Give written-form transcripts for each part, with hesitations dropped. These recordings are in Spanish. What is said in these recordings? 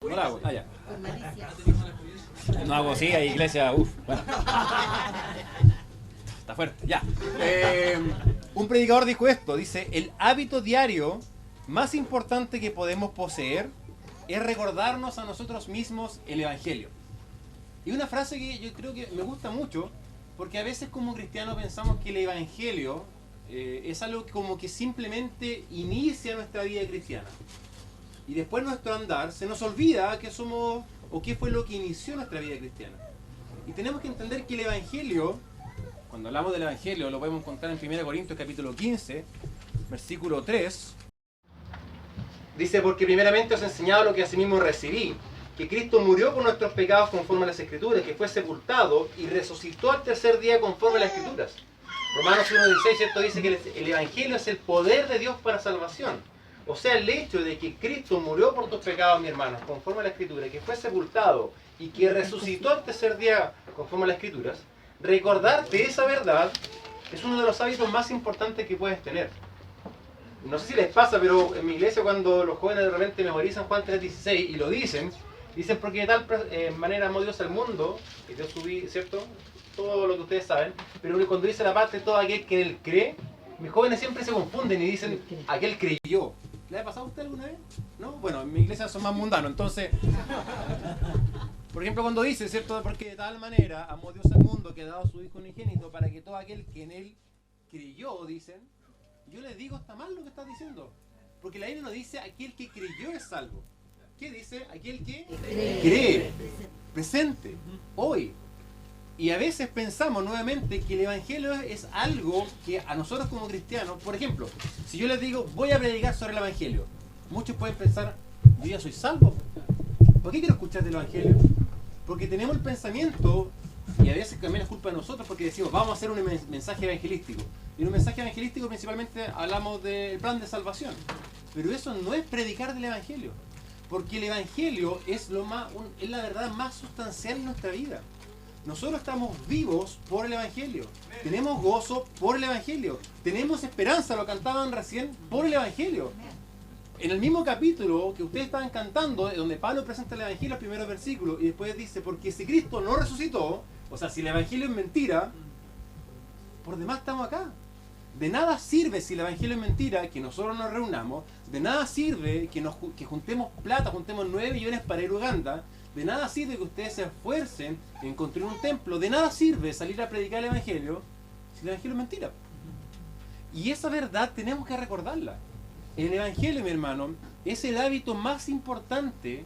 No la hago. Ah, ya. Con malicia. No hago así, hay iglesia, uff. Bueno. Está fuerte, ya. Un predicador dijo esto, dice, el hábito diario más importante que podemos poseer es recordarnos a nosotros mismos el Evangelio. Y una frase que yo creo que me gusta mucho, porque a veces como cristianos pensamos que el Evangelio es algo que como que simplemente inicia nuestra vida cristiana. Y después nuestro andar se nos olvida que somos, o qué fue lo que inició nuestra vida cristiana. Y tenemos que entender que el Evangelio, cuando hablamos del Evangelio, lo podemos encontrar en 1 Corintios capítulo 15, versículo 3. Dice, porque primeramente os he enseñado lo que asimismo recibí, que Cristo murió por nuestros pecados conforme a las Escrituras, que fue sepultado y resucitó al tercer día conforme a las Escrituras. Romanos 1:16, ¿cierto? Dice que el Evangelio es el poder de Dios para salvación. O sea, el hecho de que Cristo murió por tus pecados, mi hermano, conforme a la Escritura, que fue sepultado y que resucitó al tercer día conforme a las Escrituras, recordarte esa verdad es uno de los hábitos más importantes que puedes tener. No sé si les pasa, pero en mi iglesia cuando los jóvenes de repente memorizan Juan 3:16 y lo dicen porque de tal manera amó Dios al mundo, que Dios subí, ¿cierto? Todo lo que ustedes saben, pero cuando dice la parte todo aquel que en él cree, mis jóvenes siempre se confunden y dicen, aquel creyó. ¿Le ha pasado a usted alguna vez? ¿No? Bueno, en mi iglesia son más mundanos, entonces... Por ejemplo, cuando dice, ¿cierto? Porque de tal manera amó Dios al mundo que ha dado a su Hijo unigénito para que todo aquel que en él creyó, dicen, yo les digo, está mal lo que estás diciendo. Porque la Biblia no dice aquel que creyó es salvo. ¿Qué dice? Aquel que cree. Presente. Hoy. Y a veces pensamos nuevamente que el Evangelio es algo que a nosotros como cristianos, por ejemplo, si yo les digo, voy a predicar sobre el Evangelio, muchos pueden pensar, yo ya soy salvo. ¿Por qué quiero escuchar del Evangelio? Porque tenemos el pensamiento, y a veces también es culpa de nosotros, porque decimos, vamos a hacer un mensaje evangelístico. Y en un mensaje evangelístico principalmente hablamos del plan de salvación. Pero eso no es predicar del Evangelio. Porque el Evangelio es la verdad más sustancial en nuestra vida. Nosotros estamos vivos por el Evangelio. Tenemos gozo por el Evangelio. Tenemos esperanza, lo cantaban recién, por el Evangelio. En el mismo capítulo que ustedes estaban cantando, donde Pablo presenta el Evangelio, el primer versículo, y después dice, porque si Cristo no resucitó, o sea, si el Evangelio es mentira, por demás estamos acá. De nada sirve si el Evangelio es mentira que nosotros nos reunamos, de nada sirve que juntemos plata, juntemos 9 millones para ir a Uganda, de nada sirve que ustedes se esfuercen en construir un templo, de nada sirve salir a predicar el Evangelio si el Evangelio es mentira. Y esa verdad tenemos que recordarla. El Evangelio, mi hermano, es el hábito más importante,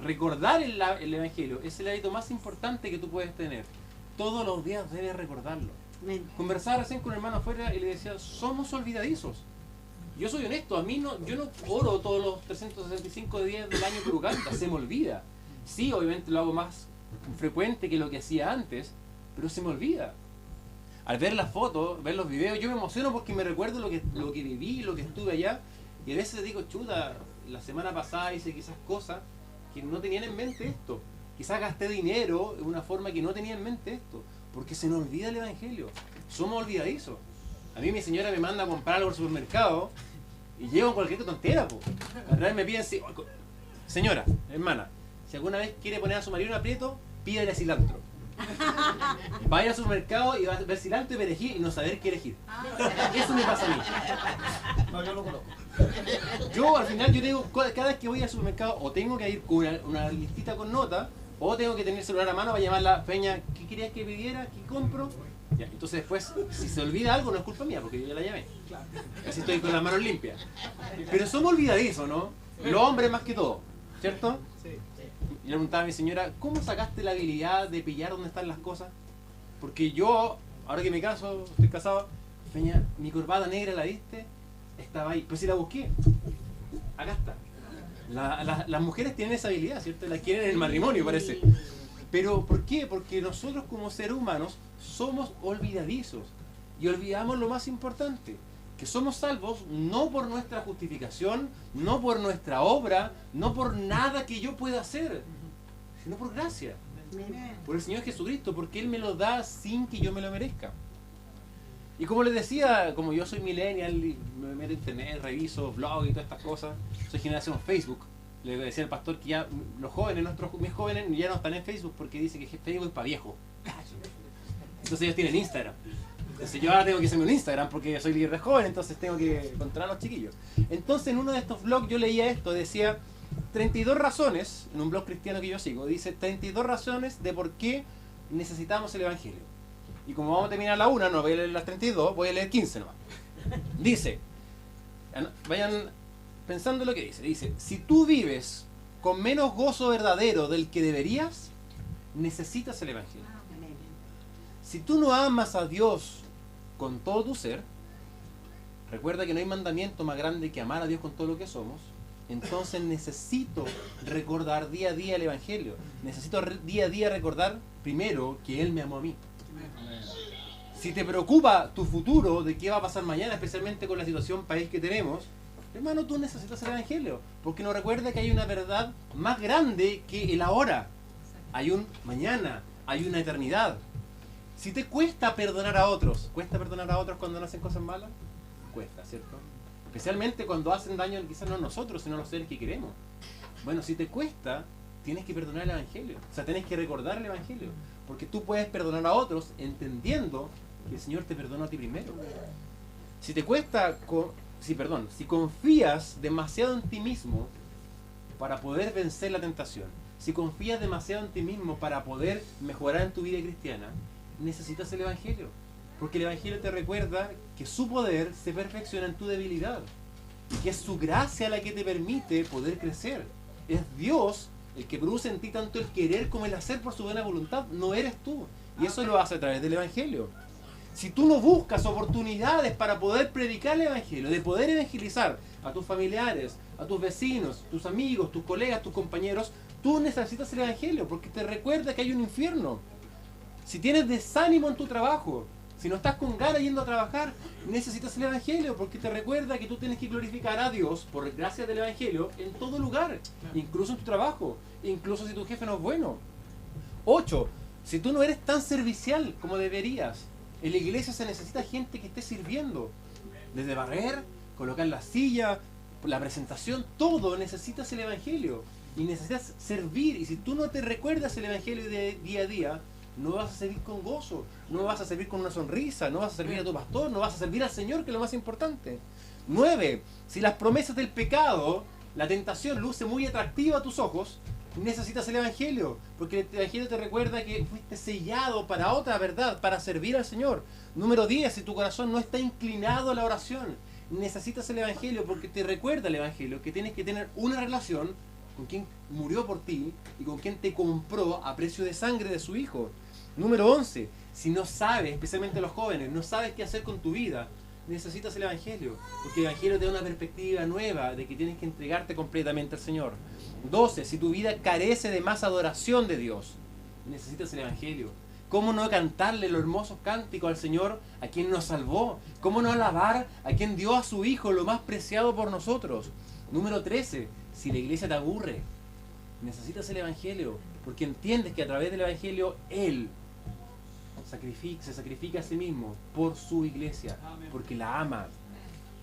recordar el Evangelio es el hábito más importante que tú puedes tener. Todos los días debes recordarlo. Conversaba recién con un hermano afuera y le decía, somos olvidadizos. Yo soy honesto, yo no oro todos los 365 días del año por Uganda, se me olvida. Sí, obviamente lo hago más frecuente que lo que hacía antes, pero se me olvida. Al ver las fotos, ver los videos, yo me emociono porque me recuerdo lo que viví, lo que estuve allá, y a veces digo, chuta, la semana pasada hice quizás cosas que no tenían en mente esto. Quizás gasté dinero de una forma que no tenía en mente esto. Porque se nos olvida el Evangelio. Somos olvidadizos. A mí mi señora me manda a comprar algo al supermercado y llego con cualquier tontera, po. Al final me piden, señora, hermana, si alguna vez quiere poner a su marido en aprieto, pídale cilantro. Vaya al supermercado y va a ver cilantro y perejil y no saber qué elegir. Eso me pasa a mí. No, yo lo conozco. Yo al final yo digo, cada vez que voy al supermercado o tengo que ir con una listita con nota, o tengo que tener el celular a mano para llamarla, Peña, ¿qué querías que pidiera? ¿Qué compro? Ya, entonces después, si se olvida algo, no es culpa mía, porque yo ya la llamé. Así estoy con las manos limpias. Pero somos olvidadizos, ¿no? Los hombres más que todo, ¿cierto? Sí. Y le preguntaba a mi señora, ¿cómo sacaste la habilidad de pillar dónde están las cosas? Porque yo, ahora que me caso, estoy casado, Peña, mi corbata negra, ¿la viste? Estaba ahí, pero si la busqué, acá está. Las mujeres tienen esa habilidad, ¿cierto? La quieren en el matrimonio, parece. Pero, ¿por qué? Porque nosotros como seres humanos somos olvidadizos. Y olvidamos lo más importante, que somos salvos no por nuestra justificación, no por nuestra obra, no por nada que yo pueda hacer, sino por gracia. Por el Señor Jesucristo, porque Él me lo da sin que yo me lo merezca. Y como les decía, como yo soy millennial y me meto en internet, reviso blog y todas estas cosas, soy generación Facebook, Le decía al pastor que ya los jóvenes, mis jóvenes ya no están en Facebook porque dice que Facebook es para viejo. Entonces ellos tienen Instagram. Entonces yo ahora tengo que hacerme un Instagram porque soy líder de joven, entonces tengo que encontrar a los chiquillos. Entonces en uno de estos blogs yo leía esto, decía 32 razones, en un blog cristiano que yo sigo, dice 32 razones de por qué necesitamos el Evangelio. Y como vamos a terminar la una, no voy a leer las 32, voy a leer 15 nomás. Dice, vayan pensando lo que dice. Dice, si tú vives con menos gozo verdadero del que deberías, necesitas el Evangelio. Si tú no amas a Dios con todo tu ser, recuerda que no hay mandamiento más grande que amar a Dios con todo lo que somos. Entonces necesito recordar día a día el Evangelio. Necesito día a día recordar primero que Él me amó a mí. Si te preocupa tu futuro, de qué va a pasar mañana, especialmente con la situación país que tenemos, hermano, tú necesitas el Evangelio. Porque no recuerda que hay una verdad más grande que el ahora. Hay un mañana, hay una eternidad. Si te cuesta perdonar a otros, ¿cuesta perdonar a otros cuando no hacen cosas malas? Cuesta, ¿cierto? Especialmente cuando hacen daño quizás no a nosotros, sino a los seres que queremos. Bueno, si te cuesta, tienes que perdonar el Evangelio. O sea, tienes que recordar el Evangelio. Porque tú puedes perdonar a otros entendiendo que el Señor te perdonó a ti primero. Si te cuesta, si confías demasiado en ti mismo para poder vencer la tentación, si confías demasiado en ti mismo para poder mejorar en tu vida cristiana, necesitas el Evangelio. Porque el Evangelio te recuerda que su poder se perfecciona en tu debilidad. Y que es su gracia la que te permite poder crecer. Es Dios el que produce en ti tanto el querer como el hacer por su buena voluntad. No eres tú. Y eso lo hace a través del Evangelio. Si tú no buscas oportunidades para poder predicar el Evangelio, de poder evangelizar a tus familiares, a tus vecinos, tus amigos, tus colegas, tus compañeros, tú necesitas el Evangelio porque te recuerda que hay un infierno. Si tienes desánimo en tu trabajo, si no estás con ganas yendo a trabajar, necesitas el Evangelio porque te recuerda que tú tienes que glorificar a Dios por gracia del Evangelio en todo lugar, incluso en tu trabajo, incluso si tu jefe no es bueno. 8. Si tú no eres tan servicial como deberías, en la iglesia se necesita gente que esté sirviendo. Desde barrer, colocar la silla, la presentación, todo necesitas el Evangelio. Y necesitas servir. Y si tú no te recuerdas el Evangelio de día a día, no vas a servir con gozo, no vas a servir con una sonrisa, no vas a servir a tu pastor, no vas a servir al Señor, que es lo más importante. 9. Si las promesas del pecado, la tentación luce muy atractiva a tus ojos, necesitas el Evangelio, porque el Evangelio te recuerda que fuiste sellado para otra verdad, para servir al Señor. Número 10. Si tu corazón no está inclinado a la oración, necesitas el Evangelio, porque te recuerda el Evangelio que tienes que tener una relación con quien murió por ti y con quien te compró a precio de sangre de su Hijo. Número 11. Si no sabes, especialmente los jóvenes, no sabes qué hacer con tu vida, necesitas el Evangelio. Porque el Evangelio te da una perspectiva nueva de que tienes que entregarte completamente al Señor. 12. Si tu vida carece de más adoración de Dios, necesitas el Evangelio. ¿Cómo no cantarle los hermosos cánticos al Señor, a quien nos salvó? ¿Cómo no alabar a quien dio a su Hijo lo más preciado por nosotros? Número 13. Si la iglesia te aburre, necesitas el Evangelio. Porque entiendes que a través del Evangelio Él se sacrifica a sí mismo por su iglesia, porque la ama.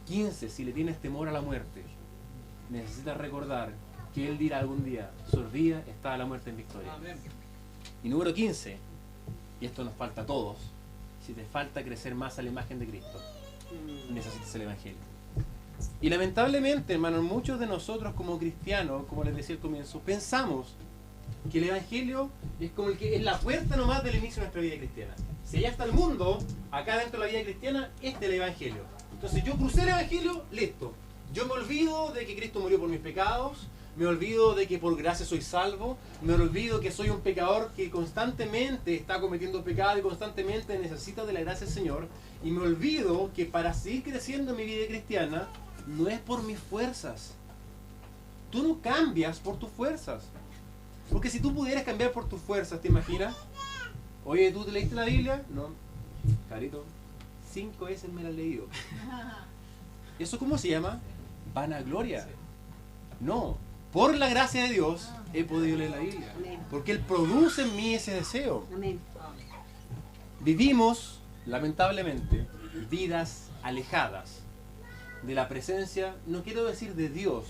15. Si le tienes temor a la muerte, necesitas recordar que Él dirá algún día, sobre día está la muerte en victoria. Y número 15, y esto nos falta a todos, si te falta crecer más a la imagen de Cristo, necesitas el Evangelio. Y lamentablemente, hermanos, muchos de nosotros como cristianos, como les decía al comienzo, pensamos que el Evangelio es como el que es la puerta nomás del inicio de nuestra vida cristiana. Si allá está el mundo, acá dentro de la vida cristiana, este es el Evangelio. Entonces yo crucé el Evangelio, listo. Yo me olvido de que Cristo murió por mis pecados, me olvido de que por gracia soy salvo, me olvido que soy un pecador que constantemente está cometiendo pecado y constantemente necesita de la gracia del Señor, y me olvido que para seguir creciendo en mi vida cristiana no es por mis fuerzas. Tú no cambias por tus fuerzas. Porque si tú pudieras cambiar por tus fuerzas, ¿te imaginas? Oye, ¿tú te leíste la Biblia? No, carito, 5 veces me la he leído. ¿Eso cómo se llama? Vanagloria. No, por la gracia de Dios he podido leer la Biblia. Porque Él produce en mí ese deseo. Vivimos, lamentablemente, vidas alejadas de la presencia, no quiero decir de Dios,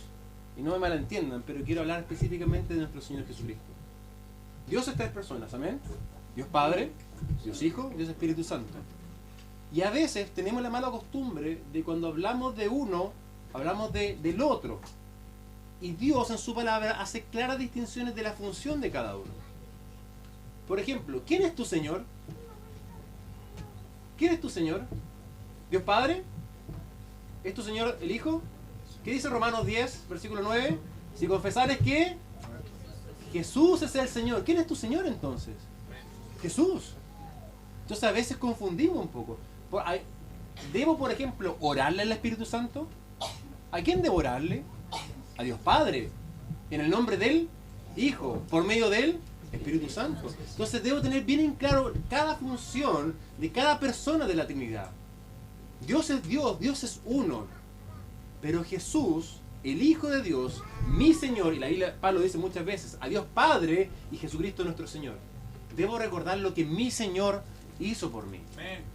y no me malentiendan, pero quiero hablar específicamente de nuestro Señor Jesucristo. Dios es tres personas, amén. Dios Padre, Dios Hijo, Dios Espíritu Santo. Y a veces tenemos la mala costumbre de cuando hablamos de uno, hablamos del otro. Y Dios en su palabra hace claras distinciones de la función de cada uno. Por ejemplo, ¿quién es tu Señor? ¿Quién es tu Señor? ¿Dios Padre? ¿Es tu Señor el Hijo? ¿Qué dice Romanos 10, versículo 9? Si confesares que Jesús es el Señor. ¿Quién es tu Señor entonces? Jesús. Entonces a veces confundimos un poco. ¿Debo, por ejemplo, orarle al Espíritu Santo? ¿A quién debo orarle? A Dios Padre. En el nombre del Hijo. Por medio del Espíritu Santo. Entonces debo tener bien en claro cada función de cada persona de la Trinidad. Dios es Dios, Dios es uno. Pero Jesús, el Hijo de Dios, mi Señor, y la Biblia, Pablo dice muchas veces, a Dios Padre y Jesucristo nuestro Señor. Debo recordar lo que mi Señor hizo por mí.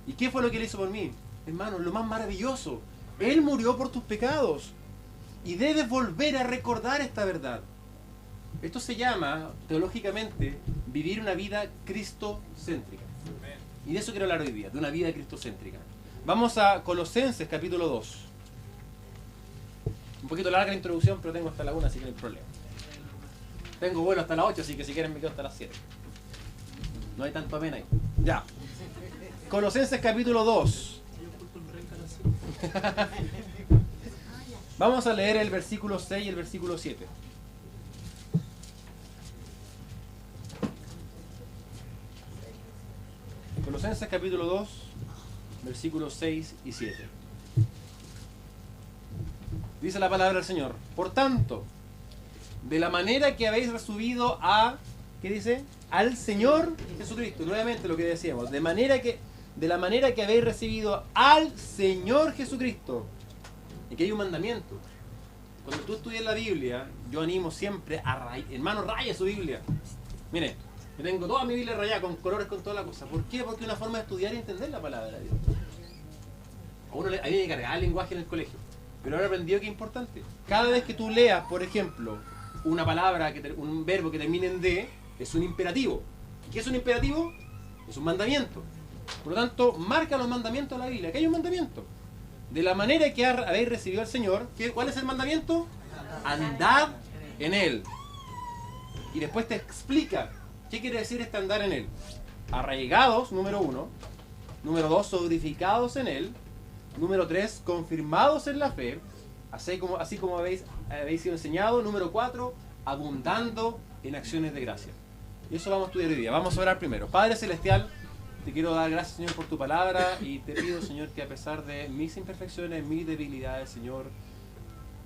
¿Y qué fue lo que Él hizo por mí? Hermano, lo más maravilloso. Él murió por tus pecados. Y debes volver a recordar esta verdad. Esto se llama, teológicamente, vivir una vida cristocéntrica. Y de eso quiero hablar hoy día, de una vida cristocéntrica. Vamos a Colosenses capítulo 2. Un poquito larga la introducción, pero tengo hasta la 1, así que no hay problema. Tengo vuelo hasta las 8, así que si quieren me quedo hasta las 7. No hay tanto amén ahí. Ya. Colosenses capítulo 2. Vamos a leer el versículo 6 y el versículo 7. Colosenses capítulo 2, versículos 6 y 7. Dice la palabra del Señor: por tanto, de la manera que habéis recibido a, ¿qué dice? Al Señor Jesucristo. Nuevamente lo que decíamos, de la manera que habéis recibido al Señor Jesucristo. Y que hay un mandamiento. Cuando tú estudias la Biblia, yo animo siempre a hermano, raya su Biblia. Mire, yo tengo toda mi Biblia rayada con colores, con toda la cosa. ¿Por qué? Porque es una forma de estudiar y entender la palabra de Dios. A uno hay que cargar el lenguaje en el colegio. Pero ahora he aprendido que es importante. Cada vez que tú leas, por ejemplo, una palabra, un verbo que termine en D, es un imperativo. ¿Qué es un imperativo? Es un mandamiento. Por lo tanto, marca los mandamientos de la Biblia. ¿Qué hay un mandamiento? De la manera que habéis recibido al Señor, ¿cuál es el mandamiento? Andad en Él. Y después te explica qué quiere decir este andar en Él. Arraigados, número 1. Número 2, solidificados en Él. Número 3, confirmados en la fe, así como habéis sido enseñados. Número 4, abundando en acciones de gracia. Y eso vamos a estudiar hoy día. Vamos a orar primero. Padre Celestial, te quiero dar gracias, Señor, por tu palabra, y te pido, Señor, que a pesar de mis imperfecciones, mis debilidades, Señor,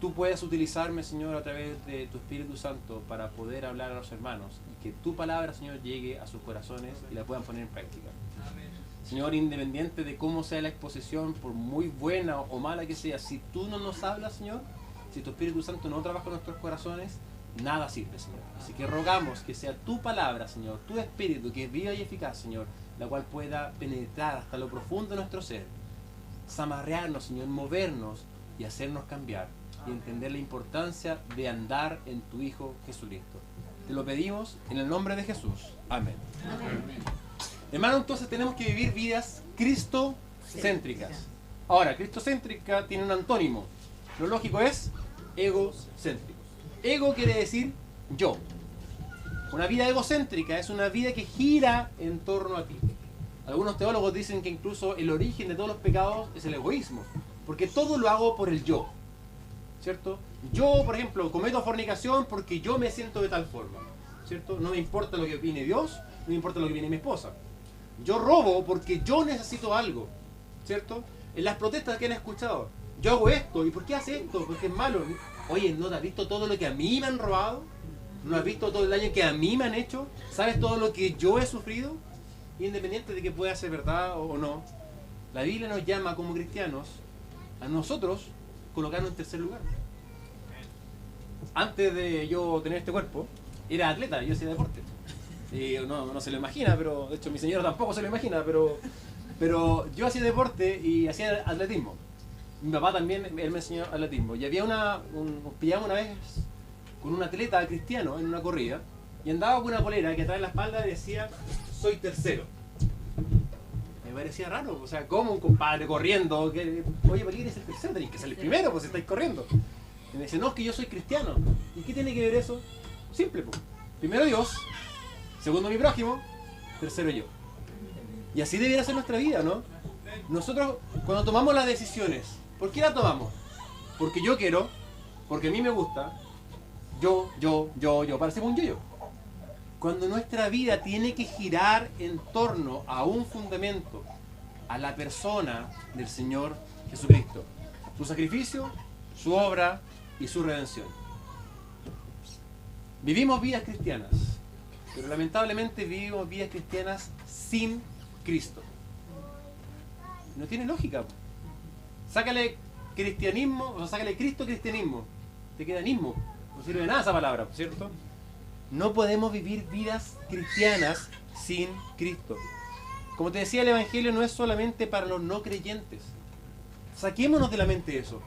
tú puedas utilizarme, Señor, a través de tu Espíritu Santo para poder hablar a los hermanos, y que tu palabra, Señor, llegue a sus corazones y la puedan poner en práctica. Señor, independiente de cómo sea la exposición, por muy buena o mala que sea, si tú no nos hablas, Señor, si tu Espíritu Santo no trabaja en nuestros corazones, nada sirve, Señor. Así que rogamos que sea tu palabra, Señor, tu Espíritu, que es viva y eficaz, Señor, la cual pueda penetrar hasta lo profundo de nuestro ser, zamarrearnos, Señor, movernos y hacernos cambiar y entender la importancia de andar en tu Hijo Jesucristo. Te lo pedimos en el nombre de Jesús. Amén. Amén. Hermano, entonces tenemos que vivir vidas cristocéntricas. Ahora, cristocéntrica tiene un antónimo. Lo lógico es egocéntrico. Ego quiere decir yo. Una vida egocéntrica es una vida que gira en torno a ti. Algunos teólogos dicen que incluso el origen de todos los pecados es el egoísmo, porque todo lo hago por el yo, ¿cierto? Yo, por ejemplo, cometo fornicación porque yo me siento de tal forma, ¿cierto? No me importa lo que opine Dios, no me importa lo que opine mi esposa. Yo robo porque yo necesito algo, ¿cierto? En las protestas que han escuchado, yo hago esto, ¿y por qué hace esto? Porque es malo. Oye, ¿no te has visto todo lo que a mí me han robado? ¿No has visto todo el daño que a mí me han hecho? ¿Sabes todo lo que yo he sufrido? Independiente de que pueda ser verdad o no, la Biblia nos llama como cristianos a nosotros colocarnos en tercer lugar. Antes de yo tener este cuerpo, era atleta, yo hacía deporte. No se lo imagina, pero de hecho mi señora tampoco se lo imagina, pero yo hacía deporte y hacía atletismo. Mi papá también, él me enseñó atletismo. Y había nos pillamos una vez con un atleta cristiano en una corrida y andaba con una polera que atrás de la espalda decía, soy tercero. Me parecía raro, o sea, como un compadre corriendo, oye, ¿para qué eres el tercero? Tenéis que ser el primero, pues si estáis corriendo. Y me dice, no, es que yo soy cristiano. ¿Y qué tiene que ver eso? Simple, pues. Primero Dios, segundo mi prójimo, tercero yo. Y así debiera ser nuestra vida, ¿no? Nosotros, cuando tomamos las decisiones, ¿por qué las tomamos? Porque yo quiero, porque a mí me gusta, yo, parecemos un yo-yo. Cuando nuestra vida tiene que girar en torno a un fundamento, a la persona del Señor Jesucristo, su sacrificio, su obra y su redención. Vivimos vidas cristianas, pero lamentablemente vivimos vidas cristianas sin Cristo. No tiene lógica. Sácale cristianismo, o sácale Cristo cristianismo, te queda anismo. No sirve de nada esa palabra, ¿cierto? No podemos vivir vidas cristianas sin Cristo. Como te decía, el Evangelio no es solamente para los no creyentes. Saquémonos de la mente eso.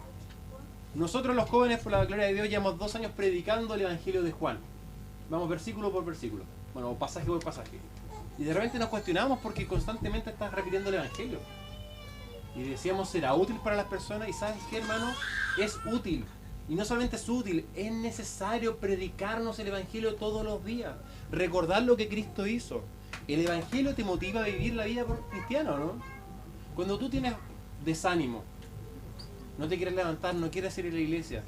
Nosotros los jóvenes, por la gloria de Dios, llevamos 2 años predicando el Evangelio de Juan. Vamos versículo por versículo. Bueno, pasaje por pasaje. Y de repente nos cuestionamos porque constantemente estás repitiendo el Evangelio. Y decíamos, ¿será útil para las personas? Y ¿sabes qué, hermano? Es útil. Y no solamente es útil, es necesario predicarnos el Evangelio todos los días. Recordar lo que Cristo hizo. El Evangelio te motiva a vivir la vida cristiana, ¿no? Cuando tú tienes desánimo, no te quieres levantar, no quieres ir a la iglesia,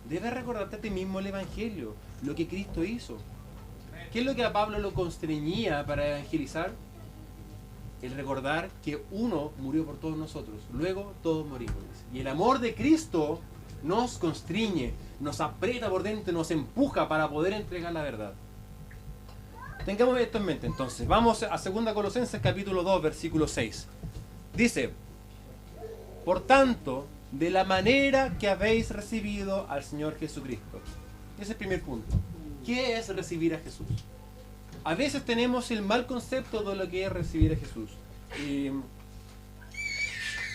debes recordarte a ti mismo el Evangelio, lo que Cristo hizo. ¿Qué es lo que a Pablo lo constreñía para evangelizar? El recordar que uno murió por todos nosotros, luego todos morimos. Y el amor de Cristo nos constriñe, nos aprieta por dentro, nos empuja para poder entregar la verdad. Tengamos esto en mente entonces. Vamos a 2 Colosenses capítulo 2, versículo 6. Dice, por tanto, de la manera que habéis recibido al Señor Jesucristo. Ese es el primer punto. ¿Qué es recibir a Jesús? A veces tenemos el mal concepto de lo que es recibir a Jesús. Y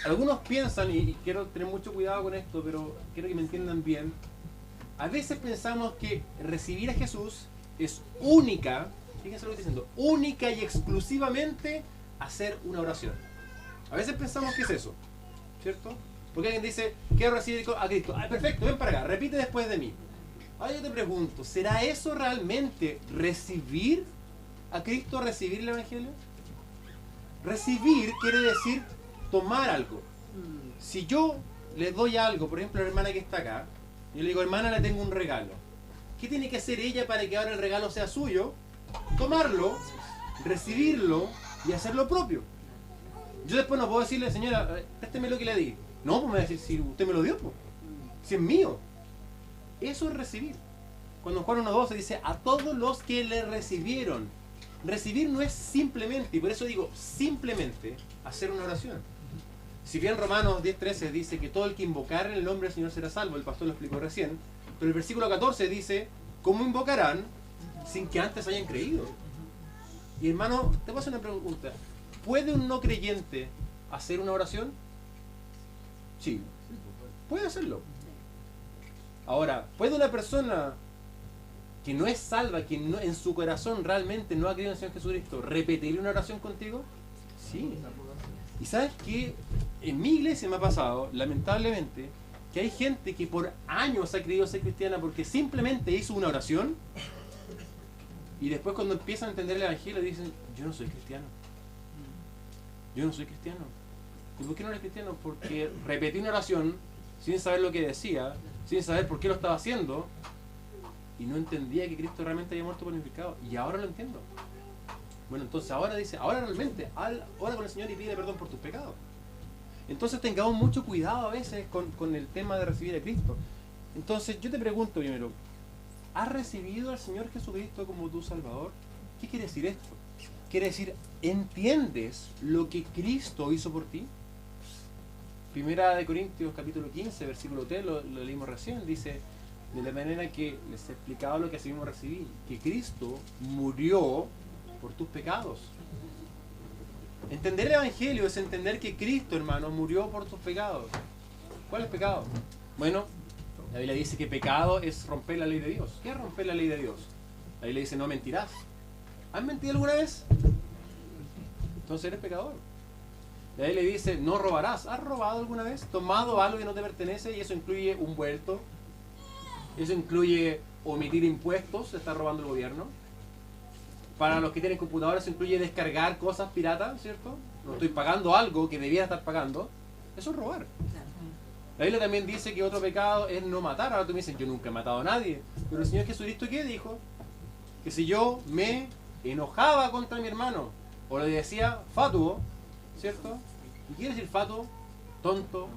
algunos piensan, y quiero tener mucho cuidado con esto, pero quiero que me entiendan bien. A veces pensamos que recibir a Jesús es única, fíjense lo que estoy diciendo, única y exclusivamente hacer una oración. A veces pensamos que es eso, ¿cierto? Porque alguien dice, quiero recibir a Cristo. Ah, perfecto, ven para acá, repite después de mí. Ahora yo te pregunto, ¿será eso realmente recibir a Cristo, recibir el Evangelio? Recibir quiere decir tomar algo. Si yo le doy algo, por ejemplo a la hermana que está acá, yo le digo, hermana, le tengo un regalo. ¿Qué tiene que hacer ella para que ahora el regalo sea suyo? Tomarlo, recibirlo y hacer lo propio. Yo después no puedo decirle, señora, présteme lo que le di. No, pues me va a decir, si usted me lo dio, pues, si es mío. Eso es recibir. Cuando Juan 1:12 dice, a todos los que le recibieron. Recibir no es simplemente, y por eso digo simplemente, hacer una oración. Si bien Romanos 10:13 dice que todo el que invocara en el nombre del Señor será salvo, el pastor lo explicó recién, pero el versículo 14 dice, ¿cómo invocarán sin que antes hayan creído? Y hermano, te voy a hacer una pregunta. ¿Puede un no creyente hacer una oración? Sí, puede hacerlo. Ahora, ¿puede una persona que no es salva, que no, en su corazón realmente no ha creído en el Señor Jesucristo, repetir una oración contigo? Sí. Y sabes que en mi iglesia me ha pasado, lamentablemente, que hay gente que por años ha creído ser cristiana porque simplemente hizo una oración y después cuando empiezan a entender el Evangelio dicen, yo no soy cristiano. Yo no soy cristiano. ¿Y por qué no eres cristiano? Porque repetí una oración sin saber lo que decía, sin saber por qué lo estaba haciendo, y no entendía que Cristo realmente había muerto por el pecado. Y ahora lo entiendo. Bueno, entonces ahora dice, ahora realmente, ora con el Señor y pide perdón por tus pecados. Entonces tengamos mucho cuidado a veces con el tema de recibir a Cristo. Entonces yo te pregunto primero, ¿has recibido al Señor Jesucristo como tu Salvador? ¿Qué quiere decir esto? Quiere decir, ¿entiendes lo que Cristo hizo por ti? Primera de Corintios capítulo 15, versículo 3, lo leímos recién, dice, de la manera que les he explicado lo que así mismo recibí, que Cristo murió por tus pecados. Entender el Evangelio es entender que Cristo, hermano, murió por tus pecados. ¿Cuál es pecado? Bueno, la Biblia dice que pecado es romper la ley de Dios. ¿Qué es romper la ley de Dios? La Biblia dice no mentirás. ¿Has mentido alguna vez? Entonces eres pecador. La Biblia dice no robarás. ¿Has robado alguna vez? ¿Tomado algo que no te pertenece? Y eso incluye un vuelto. Eso incluye omitir impuestos. Se está robando el gobierno. Para los que tienen computadoras eso incluye descargar cosas piratas, ¿cierto? No estoy pagando algo que debía estar pagando. Eso es robar. La Biblia también dice que otro pecado es no matar. Ahora tú me dices, yo nunca he matado a nadie. Pero el Señor Jesucristo, ¿qué dijo? Que si yo me enojaba contra mi hermano, o le decía fatuo, ¿cierto? ¿Y qué quiere decir fatuo? Tonto,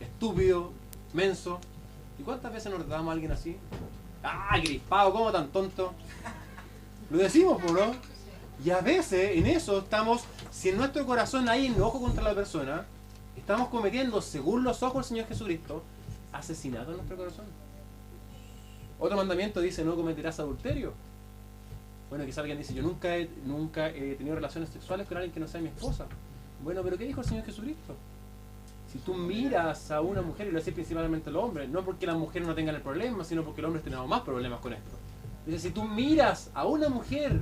estúpido, menso. ¿Y cuántas veces nos tratamos a alguien así? ¡Ah, crispado! ¿Cómo tan tonto? Lo decimos, ¿no? Y a veces en eso estamos, si en nuestro corazón hay enojo contra la persona, estamos cometiendo, según los ojos del Señor Jesucristo, asesinato en nuestro corazón. Otro mandamiento dice, no cometerás adulterio. Bueno, quizá alguien dice, yo nunca he tenido relaciones sexuales con alguien que no sea mi esposa. Bueno, pero ¿qué dijo el Señor Jesucristo? Si tú miras a una mujer, y lo dice principalmente el hombre, no porque las mujeres no tengan el problema, sino porque el hombre tiene más problemas con esto. Dice, si tú miras a una mujer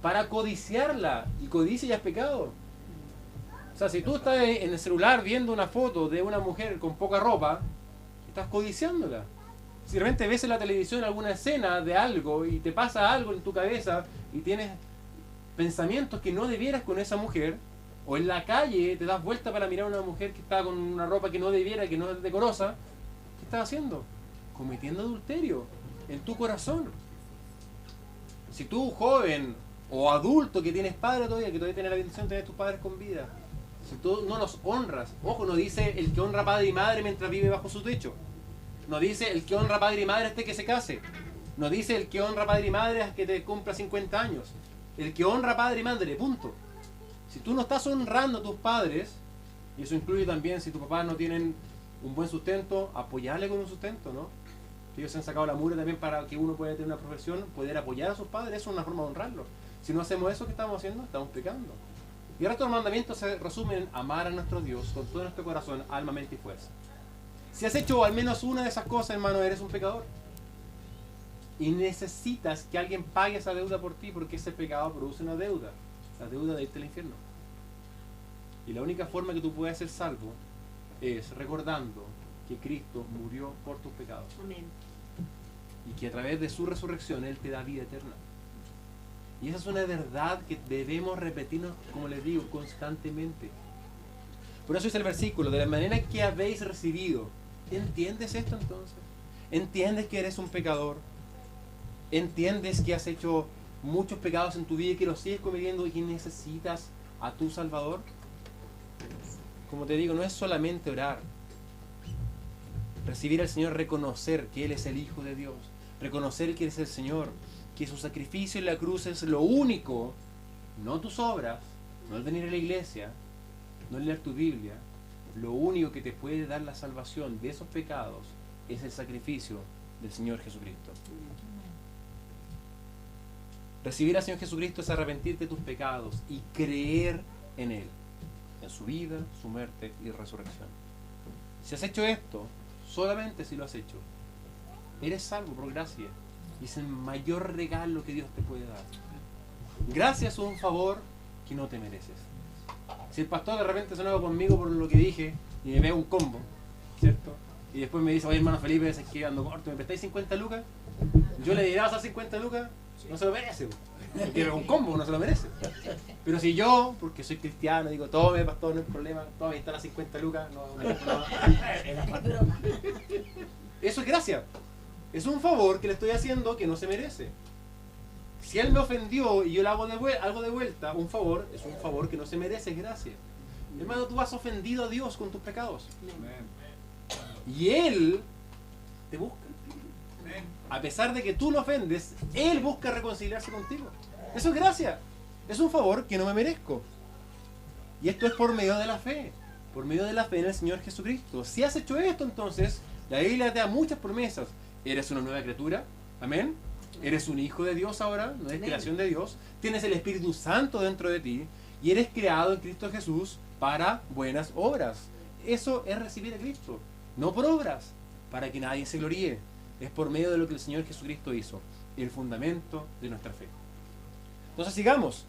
para codiciarla, y codicia ya es pecado. O sea, si tú estás en el celular viendo una foto de una mujer con poca ropa, estás codiciándola. Si de repente ves en la televisión alguna escena de algo y te pasa algo en tu cabeza y tienes pensamientos que no debieras con esa mujer, o en la calle te das vuelta para mirar a una mujer que está con una ropa que no debiera, que no es decorosa, ¿qué estás haciendo? Cometiendo adulterio en tu corazón. Si tú, joven o adulto que tienes padre todavía, que todavía tienes la bendición de tener tus padres con vida, si tú no los honras, ojo, no dice el que honra padre y madre mientras vive bajo su techo. No dice el que honra padre y madre hasta que se case. No dice el que honra padre y madre hasta que te cumpla 50 años. El que honra padre y madre, punto. Si tú no estás honrando a tus padres, y eso incluye también si tus papás no tienen un buen sustento, apoyarle con un sustento, ¿no? Que ellos se han sacado la mugre también para que uno pueda tener una profesión, poder apoyar a sus padres, eso es una forma de honrarlos. Si no hacemos eso, ¿qué estamos haciendo? Estamos pecando. Y el resto de los mandamientos se resumen en amar a nuestro Dios con todo nuestro corazón, alma, mente y fuerza. Si has hecho al menos una de esas cosas, hermano, eres un pecador. Y necesitas que alguien pague esa deuda por ti, porque ese pecado produce una deuda. La deuda de irte al infierno. Y la única forma que tú puedes ser salvo es recordando que Cristo murió por tus pecados. Amén. Y que a través de su resurrección Él te da vida eterna. Y esa es una verdad que debemos repetirnos, como les digo, constantemente. Por eso es el versículo, de la manera que habéis recibido. ¿Entiendes esto entonces? ¿Entiendes que eres un pecador? ¿Entiendes que has hecho muchos pecados en tu vida y que los sigues cometiendo y que necesitas a tu Salvador? Como te digo, no es solamente orar. Recibir al Señor, reconocer que Él es el Hijo de Dios. Reconocer que Él es el Señor. Que su sacrificio en la cruz es lo único. No tus obras, no el venir a la iglesia, no el leer tu Biblia. Lo único que te puede dar la salvación de esos pecados es el sacrificio del Señor Jesucristo. Recibir al Señor Jesucristo es arrepentirte de tus pecados y creer en Él, en su vida, su muerte y resurrección. Si has hecho esto, solamente si lo has hecho, eres salvo por gracia. Y es el mayor regalo que Dios te puede dar. Gracia es un favor que no te mereces. Si el pastor de repente se enoja conmigo por lo que dije y me pega un combo, ¿cierto? Y después me dice, oye hermano Felipe, es que ando corto, ¿me prestáis 50 lucas? Yo le diré, ¿vas a dar 50 lucas? No se lo merece. El que un combo no se lo merece. Pero si yo, porque soy cristiano, digo, tome pastor, no hay problema, tome, están las 50 lucas, no. Eso es gracia. Es un favor que le estoy haciendo que no se merece. Si él me ofendió y yo le hago algo de vuelta, un favor es un favor que no se merece, es gracia. Hermano, tú has ofendido a Dios con tus pecados. Y Él te busca. A pesar de que tú lo ofendes, Él busca reconciliarse contigo. Eso es gracia. Es un favor que no me merezco. Y esto es por medio de la fe. Por medio de la fe en el Señor Jesucristo. Si has hecho esto, entonces, la Biblia te da muchas promesas. Eres una nueva criatura. Amén. Eres un hijo de Dios ahora, no eres creación de Dios. Tienes el Espíritu Santo dentro de ti y eres creado en Cristo Jesús para buenas obras. eso es recibir a Cristo. No por obras, para que nadie se gloríe. Es por medio de lo que el Señor Jesucristo hizo, el fundamento de nuestra fe. Entonces sigamos.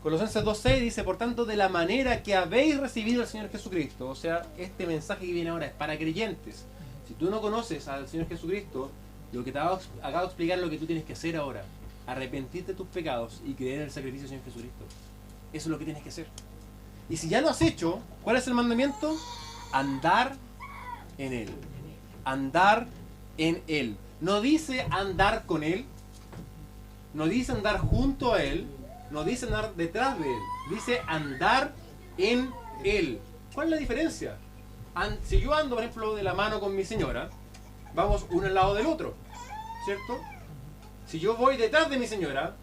Colosenses 2:6 dice, por tanto, de la manera que habéis recibido al Señor Jesucristo, o sea, este mensaje que viene ahora es para creyentes. Si tú no conoces al Señor Jesucristo, lo que te acabo de explicar es lo que tú tienes que hacer ahora. Arrepentirte de tus pecados y creer en el sacrificio del Señor Jesucristo. Eso es lo que tienes que hacer. Y si ya lo has hecho, ¿cuál es el mandamiento? Andar en Él. Andar en Él. No dice andar con Él. No dice andar junto a Él. No dice andar detrás de Él. Dice andar en Él. ¿Cuál es la diferencia? Si yo ando, por ejemplo, de la mano con mi señora, vamos uno al lado del otro, ¿cierto? Si yo voy detrás de mi señora,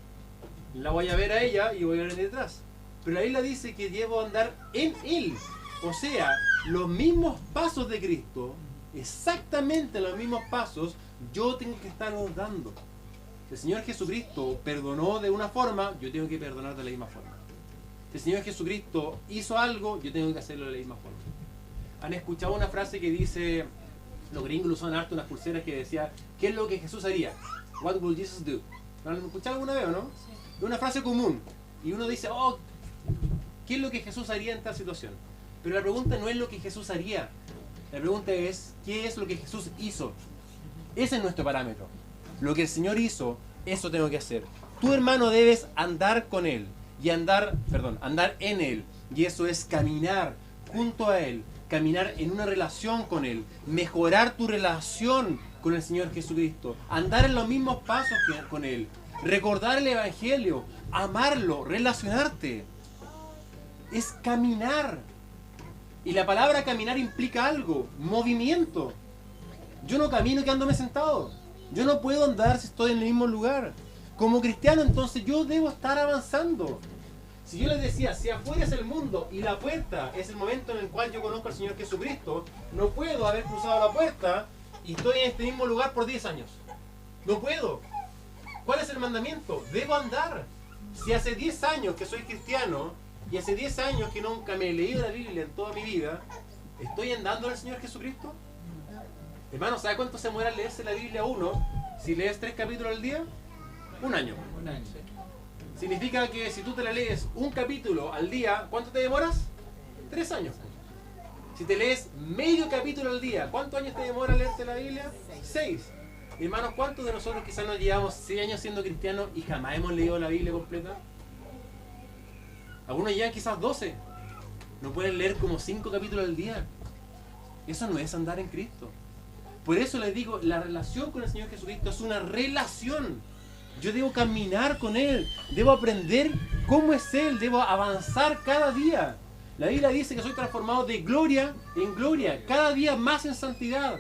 la voy a ver a ella y voy a ver detrás. Pero la Biblia dice que debo andar en Él. O sea, los mismos pasos de Cristo, exactamente los mismos pasos, yo tengo que estar dando. El Señor Jesucristo perdonó de una forma, yo tengo que perdonar de la misma forma. El Señor Jesucristo hizo algo, yo tengo que hacerlo de la misma forma. ¿Han escuchado una frase que dice, los gringos usan harto unas pulseras que decía, ¿qué es lo que Jesús haría? What will Jesus do? ¿Lo han escuchado alguna vez o no? Es una frase común. Y uno dice, oh, ¿qué es lo que Jesús haría en tal situación? Pero la pregunta no es lo que Jesús haría. La pregunta es, ¿qué es lo que Jesús hizo? Ese es nuestro parámetro. Lo que el Señor hizo, eso tengo que hacer. Tu hermano debes andar con Él. Y andar en Él. Y eso es caminar junto a Él. Caminar en una relación con Él. Mejorar tu relación con el Señor Jesucristo. Andar en los mismos pasos que con Él. Recordar el Evangelio. Amarlo. Relacionarte. Es caminar. Y la palabra caminar implica algo. Movimiento. Yo no camino quedándome sentado. Yo no puedo andar si estoy en el mismo lugar. Como cristiano, entonces yo debo estar avanzando. Si yo les decía, si afuera es el mundo y la puerta es el momento en el cual yo conozco al Señor Jesucristo, no puedo haber cruzado la puerta y estoy en este mismo lugar por 10 años. No puedo. ¿Cuál es el mandamiento? Debo andar. Si hace 10 años que soy cristiano y hace 10 años que nunca me he leído la Biblia en toda mi vida, ¿estoy andando al Señor Jesucristo? Hermano, ¿sabe cuánto se muere al leerse la Biblia uno? Si lees 3 capítulos al día, 1 año. Significa que si tú te la lees un capítulo al día, ¿cuánto te demoras? 3 años. Si te lees medio capítulo al día, ¿cuántos años te demora leerte la Biblia? 6. Hermanos, ¿cuántos de nosotros quizás nos llevamos 6 años siendo cristianos y jamás hemos leído la Biblia completa? Algunos llevan quizás 12. No pueden leer como 5 capítulos al día. Eso no es andar en Cristo. Por eso les digo, la relación con el Señor Jesucristo es una relación. Yo debo caminar con Él, debo aprender cómo es Él, debo avanzar cada día. La Biblia dice que soy transformado de gloria en gloria, cada día más en santidad.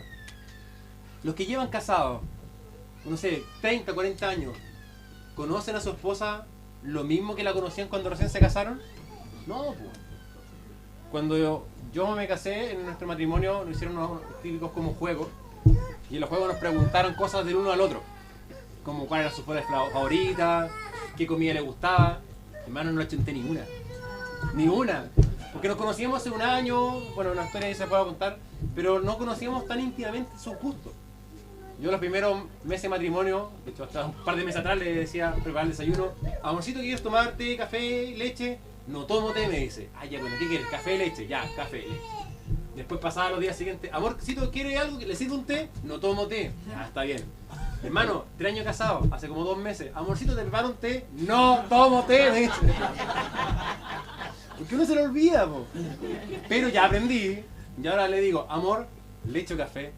Los que llevan casados, no sé, 30, 40 años, ¿conocen a su esposa lo mismo que la conocían cuando recién se casaron? No, pues. Cuando yo me casé, en nuestro matrimonio nos hicieron unos típicos como juegos, y en los juegos nos preguntaron cosas del uno al otro. Como cuál era su flor favorita, qué comida le gustaba. Hermano, no le chanté ninguna. Ni una. Porque nos conocíamos hace 1 año, bueno, una historia que se puede contar, pero no conocíamos tan íntimamente sus gustos. Yo los primeros meses de matrimonio, de hecho hasta un par de meses atrás le decía preparar el desayuno, amorcito, ¿quieres tomar té, café, leche? No tomo té, me dice. Ah, ya, bueno, ¿qué quieres? ¿Café, leche? Ya, café, leche. Después pasaba los días siguientes, amorcito, ¿quiere algo? ¿Le sirve un té? No tomo té. Ya, está bien. Hermano, 3 años casado, hace como 2 meses. Amorcito, ¿te preparo un té? No tomo té, me dice. Porque uno se lo olvida, po. Pero ya aprendí. Y ahora le digo, amor, le echo café.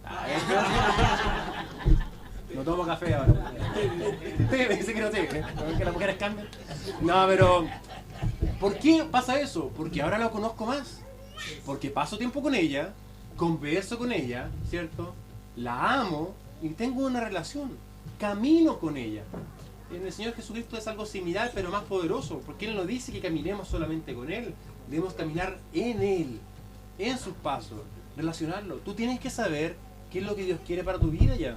No tomo café ahora. Té, me dice que no té. Que las mujeres cambian. No, pero ¿por qué pasa eso? Porque ahora la conozco más. Porque paso tiempo con ella, converso con ella, ¿cierto? La amo y tengo una relación. Camino con ella. En el Señor Jesucristo es algo similar, pero más poderoso. Porque Él no dice que caminemos solamente con Él. Debemos caminar en Él, en sus pasos, relacionarlo. Tú tienes que saber qué es lo que Dios quiere para tu vida ya.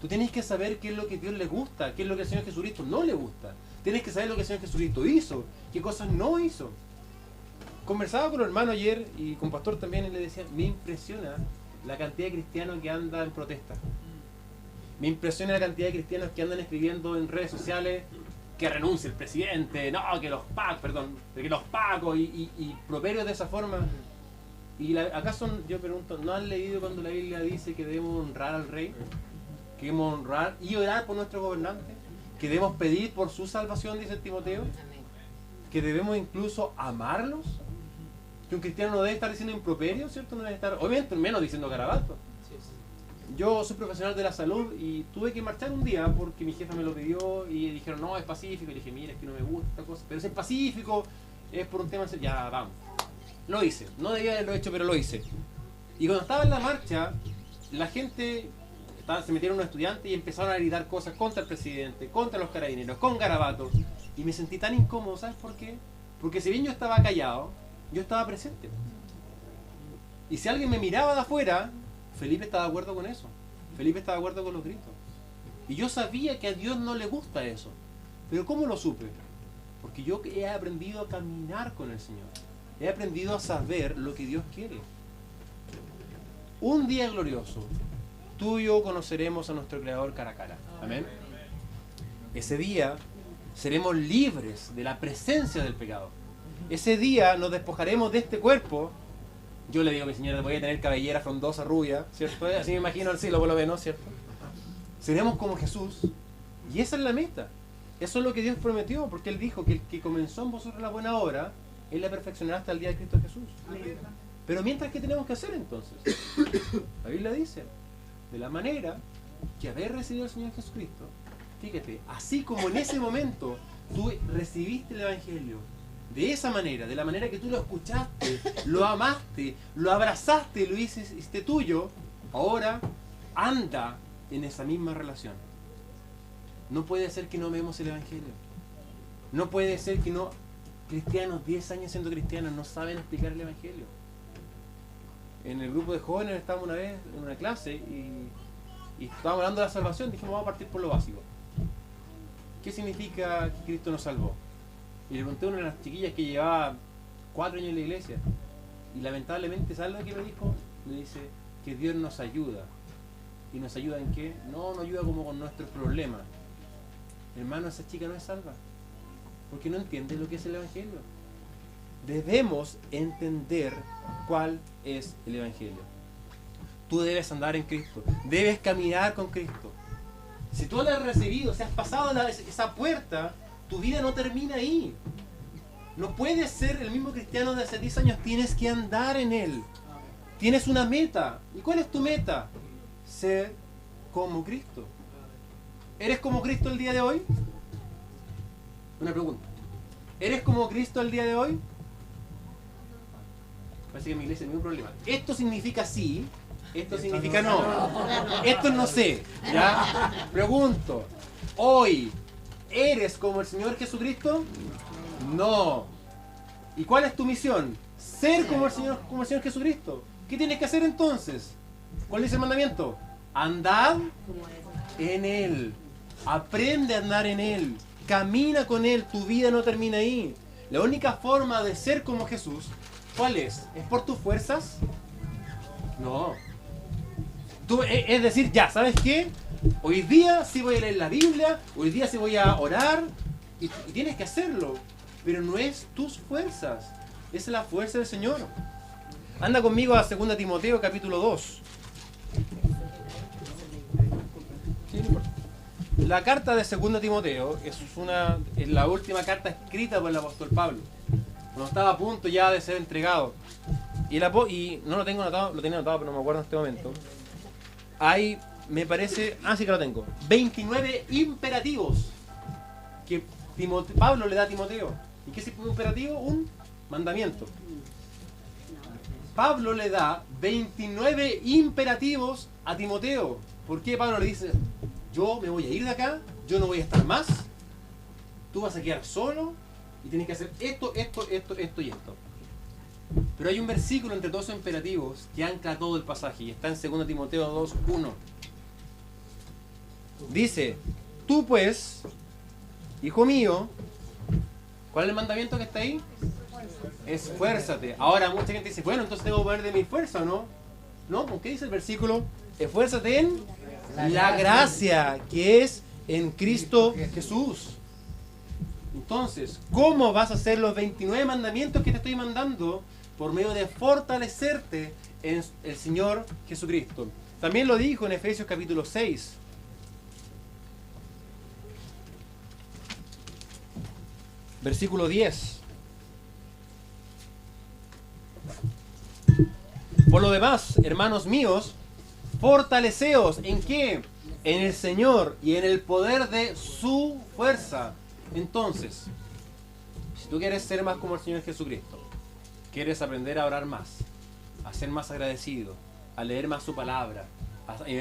Tú tienes que saber qué es lo que a Dios le gusta, qué es lo que al Señor Jesucristo no le gusta. Tienes que saber lo que el Señor Jesucristo hizo, qué cosas no hizo. conversaba con un hermano ayer y con pastor también y le decía, me impresiona la cantidad de cristianos que andan en protesta. Me impresiona la cantidad de cristianos que andan escribiendo en redes sociales que renuncie el presidente, no, que los pacos, perdón, que los pacos y properios de esa forma. Y ¿acaso, yo pregunto, no han leído cuando la Biblia dice que debemos honrar al rey? Que debemos honrar y orar por nuestros gobernantes, que debemos pedir por su salvación, dice Timoteo, que debemos incluso amarlos, que un cristiano no debe estar diciendo improperios, ¿cierto? No debe estar, obviamente, menos diciendo garabatos. Yo soy profesional de la salud y tuve que marchar un día porque mi jefa me lo pidió y dijeron, no, es pacífico. Y le dije, mira, es que no me gusta esta cosa, pero si es pacífico, es por un tema, ya, vamos. Lo hice, no debía haberlo hecho, pero lo hice. Y cuando estaba en la marcha, la gente, se metieron unos estudiantes y empezaron a gritar cosas contra el presidente, contra los carabineros, con garabatos. Y me sentí tan incómodo, ¿sabes por qué? Porque si bien yo estaba callado, yo estaba presente. Y si alguien me miraba de afuera, Felipe estaba de acuerdo con eso. Felipe estaba de acuerdo con los gritos. Y yo sabía que a Dios no le gusta eso. Pero ¿cómo lo supe? Porque yo he aprendido a caminar con el Señor. He aprendido a saber lo que Dios quiere. Un día glorioso, tú y yo conoceremos a nuestro Creador cara a cara. Amén. Ese día seremos libres de la presencia del pecado. Ese día nos despojaremos de este cuerpo. Yo le digo a mi señora, voy a tener cabellera frondosa, rubia, ¿cierto? Así me imagino el cielo por lo menos, ¿cierto? Seremos como Jesús. Y esa es la meta. Eso es lo que Dios prometió, porque Él dijo que el que comenzó en vosotros la buena obra, Él la perfeccionará hasta el día de Cristo Jesús. Pero mientras, ¿qué tenemos que hacer entonces? La Biblia dice, de la manera que haber recibido al Señor Jesucristo, fíjate, así como en ese momento tú recibiste el Evangelio, de esa manera, de la manera que tú lo escuchaste, lo amaste, lo abrazaste, lo hiciste tuyo, ahora anda en esa misma relación. No puede ser que no amemos el Evangelio. No puede ser que no, cristianos, 10 años siendo cristianos, no saben explicar el Evangelio. En el grupo de jóvenes estábamos una vez en una clase y estábamos hablando de la salvación, dijimos vamos a partir por lo básico. ¿Qué significa que Cristo nos salvó? Y le pregunté a una de las chiquillas que llevaba 4 años en la iglesia. Y lamentablemente, ¿sabes lo que me dijo? Me dice que Dios nos ayuda. ¿Y nos ayuda en qué? No, nos ayuda como con nuestros problemas. Hermano, esa chica no es salva. Porque no entiende lo que es el Evangelio. Debemos entender cuál es el Evangelio. Tú debes andar en Cristo. Debes caminar con Cristo. Si tú lo has recibido, si has pasado esa puerta, tu vida no termina ahí. No puedes ser el mismo cristiano de hace 10 años. Tienes que andar en Él. Tienes una meta. ¿Y cuál es tu meta? Ser como Cristo. ¿Eres como Cristo el día de hoy? Una pregunta. ¿Eres como Cristo el día de hoy? Parece que en mi iglesia no hay ningún problema. Esto significa sí. Esto significa no. Esto no sé. ¿Ya? Pregunto. Hoy, ¿eres como el Señor Jesucristo? No. ¿Y cuál es tu misión? Ser como el Señor Jesucristo. ¿Qué tienes que hacer entonces? ¿Cuál es el mandamiento? Andad en Él. Aprende a andar en Él. Camina con Él. Tu vida no termina ahí. La única forma de ser como Jesús, ¿cuál es? ¿Es por tus fuerzas? No. Es decir, ya, ¿sabes qué? Hoy día sí voy a leer la Biblia, hoy día sí voy a orar, y tienes que hacerlo, pero no es tus fuerzas, es la fuerza del Señor. Anda conmigo a 2 Timoteo capítulo 2. La carta de 2 Timoteo es la última carta escrita por el apóstol Pablo, cuando estaba a punto ya de ser entregado. Y no lo tengo anotado, lo tenía anotado pero no me acuerdo en este momento. Hay, me parece, sí que lo tengo, 29 imperativos que Pablo le da a Timoteo. ¿Y qué es un imperativo? Un mandamiento. Pablo le da 29 imperativos a Timoteo. ¿Por qué Pablo le dice, yo me voy a ir de acá, yo no voy a estar más, tú vas a quedar solo y tienes que hacer esto y esto? Pero hay un versículo entre todos esos imperativos que ancla todo el pasaje y está en 2 Timoteo 2:1. Dice, tú pues, hijo mío, ¿cuál es el mandamiento que está ahí? Esfuérzate. Ahora mucha gente dice, bueno, entonces tengo que poner de mi fuerza, ¿o no? No, ¿por qué dice el versículo? Esfuérzate en la gracia que es en Cristo Jesús. Entonces, ¿cómo vas a hacer los 29 mandamientos que te estoy mandando? Por medio de fortalecerte en el Señor Jesucristo. También lo dijo en Efesios capítulo 6. Versículo 10. Por lo demás, hermanos míos, fortaleceos, ¿en qué? En el Señor y en el poder de su fuerza. Entonces, si tú quieres ser más como el Señor Jesucristo, quieres aprender a orar más, a ser más agradecido, a leer más su palabra,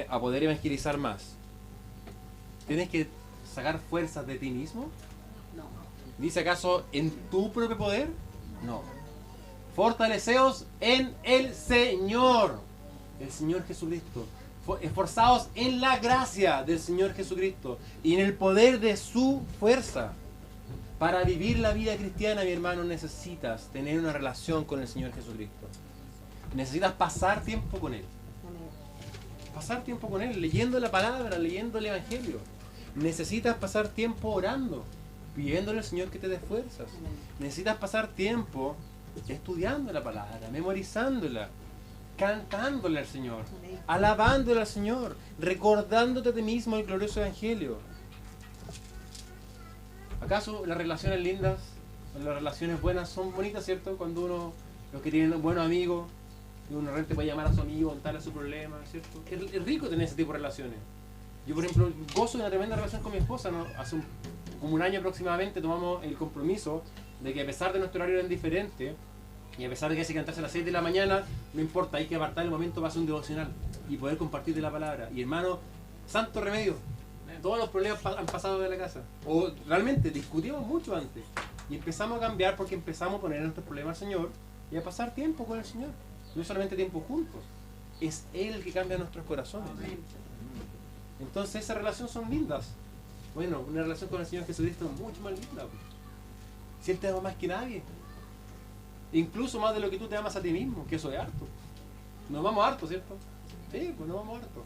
a poder evangelizar más, ¿tienes que sacar fuerzas de ti mismo? No. ¿Dice acaso en tu propio poder? No. Fortaleceos en el Señor Jesucristo. Esforzaos en la gracia del Señor Jesucristo y en el poder de su fuerza. Para vivir la vida cristiana, mi hermano, necesitas tener una relación con el Señor Jesucristo. Necesitas pasar tiempo con Él. Pasar tiempo con Él, leyendo la palabra, leyendo el Evangelio. Necesitas pasar tiempo orando, pidiéndole al Señor que te dé fuerzas. Necesitas pasar tiempo estudiando la palabra, memorizándola, cantándole al Señor, alabándole al Señor, recordándote a ti mismo el glorioso Evangelio. ¿Acaso las relaciones lindas, las relaciones buenas son bonitas, cierto? Cuando uno, los que tienen buenos amigos, y uno realmente puede llamar a su amigo, contarle su problema, ¿cierto? Es rico tener ese tipo de relaciones. Yo, por ejemplo, gozo de una tremenda relación con mi esposa, ¿no? Hace como un año aproximadamente tomamos el compromiso de que a pesar de nuestro horario diferente, y a pesar de que hay que cantarse a las 6 de la mañana, no importa, hay que apartar el momento para hacer un devocional y poder compartir de la palabra. Y hermano, santo remedio, todos los problemas han pasado de la casa. O realmente discutimos mucho antes. Y empezamos a cambiar porque empezamos a poner nuestros problemas al Señor y a pasar tiempo con el Señor. No solamente tiempo juntos, es Él el que cambia nuestros corazones. Entonces esas relaciones son lindas. Bueno, una relación con el Señor Jesucristo es mucho más linda. Si Él te ama más que nadie. Incluso más de lo que tú te amas a ti mismo, que eso es harto. Nos amamos harto, ¿cierto? Sí, pues nos amamos harto.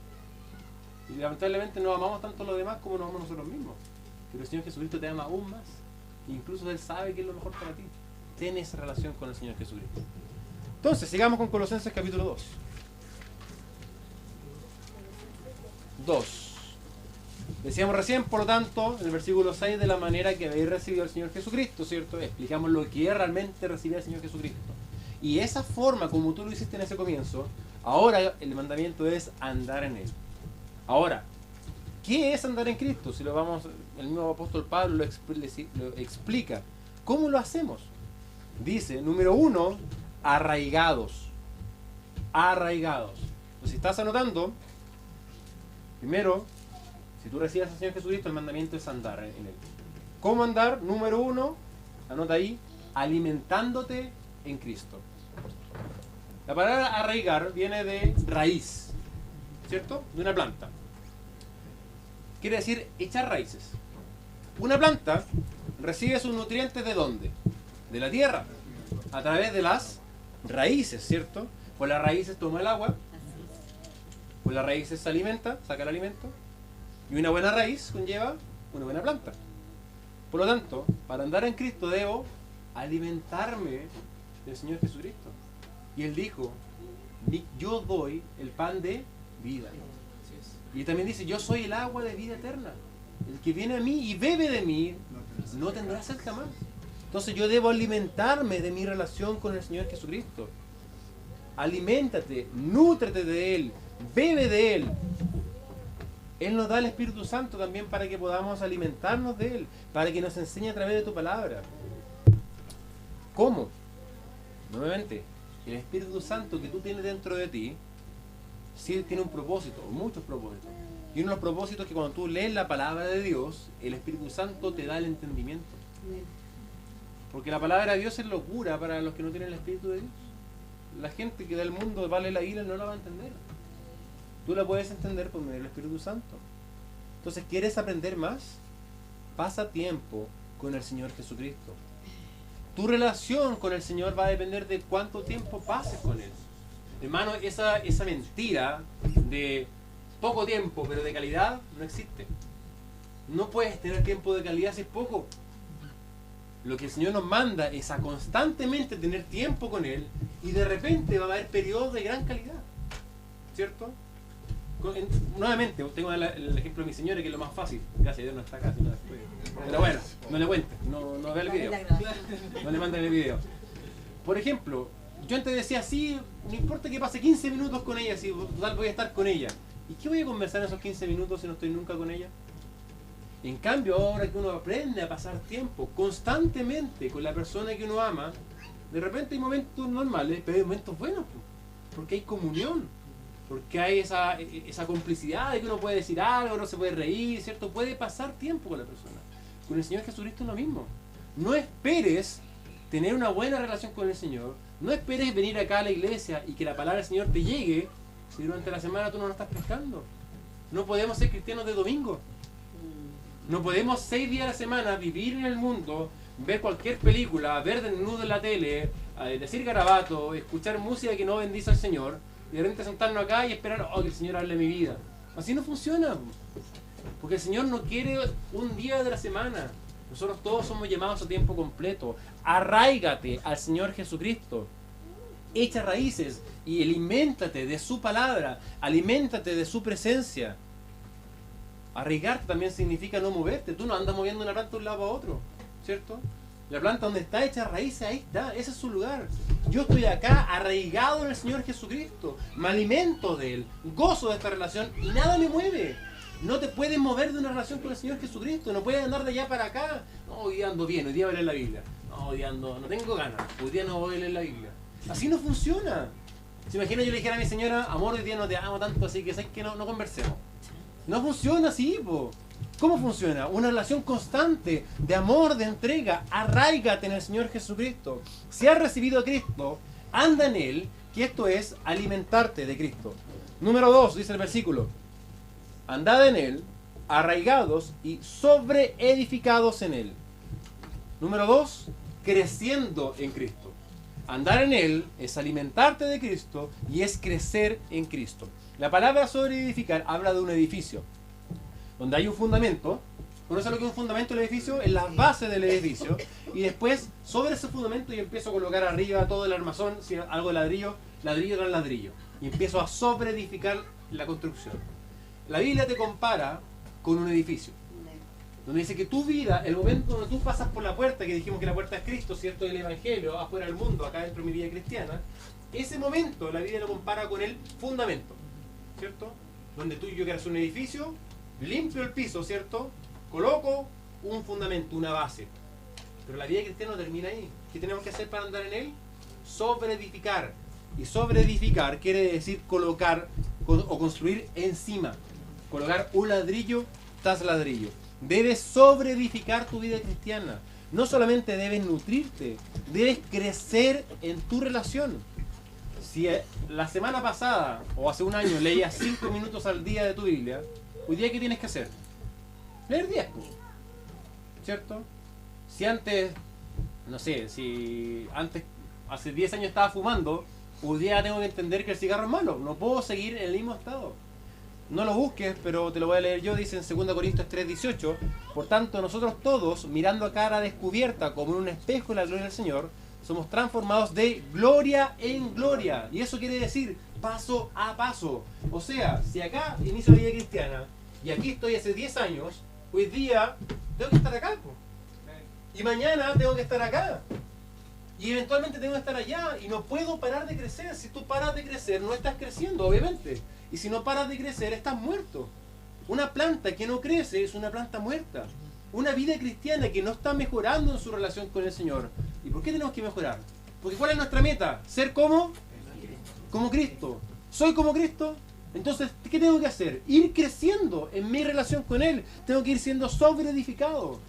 Y lamentablemente no amamos tanto a los demás como nos amamos nosotros mismos. Pero el Señor Jesucristo te ama aún más. Incluso Él sabe que es lo mejor para ti. Ten esa relación con el Señor Jesucristo. Entonces, sigamos con Colosenses capítulo 2. 2. Decíamos recién, por lo tanto, en el versículo 6, de la manera que habéis recibido al Señor Jesucristo, ¿cierto? Explicamos lo que es realmente recibir al Señor Jesucristo. Y esa forma, como tú lo hiciste en ese comienzo, ahora el mandamiento es andar en Él. Ahora, ¿qué es andar en Cristo? Si lo vamos, el mismo apóstol Pablo lo explica. ¿Cómo lo hacemos? Dice, número 1, arraigados. Arraigados. Pues si estás anotando, primero, si tú recibes al Señor Jesucristo, el mandamiento es andar en Él. ¿Cómo andar? Número 1, anota ahí, alimentándote en Cristo. La palabra arraigar viene de raíz, ¿cierto? De una planta. Quiere decir echar raíces. Una planta recibe sus nutrientes ¿de dónde? De la tierra, a través de las raíces, ¿cierto? Por las raíces toma el agua, por las raíces se alimenta, saca el alimento, y una buena raíz conlleva una buena planta. Por lo tanto, para andar en Cristo debo alimentarme del Señor Jesucristo. Y Él dijo, yo doy el pan de vida. Y también dice, yo soy el agua de vida eterna. El que viene a mí y bebe de mí, no tendrá sed jamás. Entonces yo debo alimentarme de mi relación con el Señor Jesucristo. Aliméntate, nútrete de Él, bebe de Él. Él nos da el Espíritu Santo también para que podamos alimentarnos de Él, para que nos enseñe a través de tu palabra. ¿Cómo? Nuevamente, el Espíritu Santo que tú tienes dentro de ti, sí tiene un propósito, muchos propósitos. Y uno de los propósitos es que cuando tú lees la palabra de Dios, el Espíritu Santo te da el entendimiento. Porque la palabra de Dios es locura para los que no tienen el Espíritu de Dios. La gente que del mundo vale la Biblia no la va a entender. Tú la puedes entender por medio del Espíritu Santo. Entonces, ¿quieres aprender más? Pasa tiempo con el Señor Jesucristo. Tu relación con el Señor va a depender de cuánto tiempo pases con Él. Hermano, esa mentira de poco tiempo, pero de calidad, no existe. No puedes tener tiempo de calidad si es poco. Lo que el Señor nos manda es a constantemente tener tiempo con Él, y de repente va a haber periodos de gran calidad. ¿Cierto? Nuevamente, tengo el ejemplo de mi señora, que es lo más fácil. Gracias a Dios no está acá, sino después. Pero bueno, no le cuente, no vea el video. No le manden el video. Por ejemplo, yo antes decía, sí, no importa que pase 15 minutos con ella, si total voy a estar con ella. ¿Y qué voy a conversar en esos 15 minutos si no estoy nunca con ella? En cambio, ahora que uno aprende a pasar tiempo constantemente con la persona que uno ama, de repente hay momentos normales, pero hay momentos buenos, porque hay comunión, porque hay esa complicidad de que uno puede decir algo, uno se puede reír, ¿cierto? Puede pasar tiempo con la persona. Con el Señor Jesucristo es lo mismo. No esperes tener una buena relación con el Señor, no esperes venir acá a la iglesia y que la palabra del Señor te llegue si durante la semana tú no lo estás pescando. No podemos ser cristianos de domingo. No podemos 6 días a la semana vivir en el mundo, ver cualquier película, ver desnudo en la tele, decir garabato, escuchar música que no bendice al Señor, y de repente sentarnos acá y esperar que el Señor hable de mi vida. Así no funciona. Porque el Señor no quiere un día de la semana. Nosotros todos somos llamados a tiempo completo. Arráigate al Señor Jesucristo. Echa raíces y aliméntate de su palabra, aliméntate de su presencia. Arraigarte también significa no moverte. Tú no andas moviendo una planta de un lado a otro, ¿cierto? La planta donde está hecha raíces, ahí está, ese es su lugar. Yo estoy acá arraigado en el Señor Jesucristo, me alimento de Él, gozo de esta relación y nada me mueve. No te puedes mover de una relación con el Señor Jesucristo, no puedes andar de allá para acá. No, hoy día ando bien, hoy día voy a leer la Biblia. No, hoy día ando, no tengo ganas, hoy día no voy a leer la Biblia. Así no funciona. ¿Se imagina yo le dijera a mi señora, amor, hoy día no te amo tanto, así que sabes que no conversemos? No funciona así, po. ¿Cómo funciona? Una relación constante de amor, de entrega. Arráigate en el Señor Jesucristo. Si has recibido a Cristo, anda en Él, que esto es alimentarte de Cristo. Número 2, dice el versículo. Andad en Él, arraigados y sobreedificados en Él. Número 2, creciendo en Cristo. Andar en Él es alimentarte de Cristo y es crecer en Cristo. La palabra sobreedificar habla de un edificio, donde hay un fundamento. ¿Conoces lo que es un fundamento del edificio? Es la base del edificio. Y después, sobre ese fundamento, yo empiezo a colocar arriba todo el armazón, si algo de ladrillo, ladrillo tras ladrillo. Y empiezo a sobreedificar la construcción. La Biblia te compara con un edificio, donde dice que tu vida, el momento donde tú pasas por la puerta, que dijimos que la puerta es Cristo, ¿cierto? El Evangelio, afuera del mundo, acá dentro de mi vida cristiana, ese momento la Biblia lo compara con el fundamento, ¿cierto? Donde tú y yo quiero hacer un edificio, limpio el piso, ¿cierto? Coloco un fundamento, una base. Pero la vida cristiana no termina ahí. ¿Qué tenemos que hacer para andar en él? Sobreedificar. Y sobreedificar quiere decir colocar o construir encima. Colocar un ladrillo tras ladrillo. Debes sobreedificar tu vida cristiana. No solamente debes nutrirte, debes crecer en tu relación. Si la semana pasada o hace un año leías 5 minutos al día de tu Biblia, hoy día ¿qué tienes que hacer? Leer 10, ¿cierto? Si antes, no sé, si antes, hace 10 años estaba fumando, hoy día tengo que entender que el cigarro es malo. No puedo seguir en el mismo estado. No lo busques, pero te lo voy a leer yo, dice en 2 Corintios 3:18. Por tanto, nosotros todos, mirando a cara descubierta como en un espejo la gloria del Señor, somos transformados de gloria en gloria. Y eso quiere decir paso a paso. O sea, si acá inicio la vida cristiana y aquí estoy hace 10 años, hoy día tengo que estar acá. Y mañana tengo que estar acá. Y eventualmente tengo que estar allá. Y no puedo parar de crecer. Si tú paras de crecer, no estás creciendo, obviamente. Y si no paras de crecer, estás muerto. Una planta que no crece es una planta muerta. Una vida cristiana que no está mejorando en su relación con el Señor. ¿Y por qué tenemos que mejorar? Porque ¿cuál es nuestra meta? ¿Ser como Cristo? ¿Soy como Cristo? Entonces, ¿qué tengo que hacer? Ir creciendo en mi relación con Él. Tengo que ir siendo sobreedificado.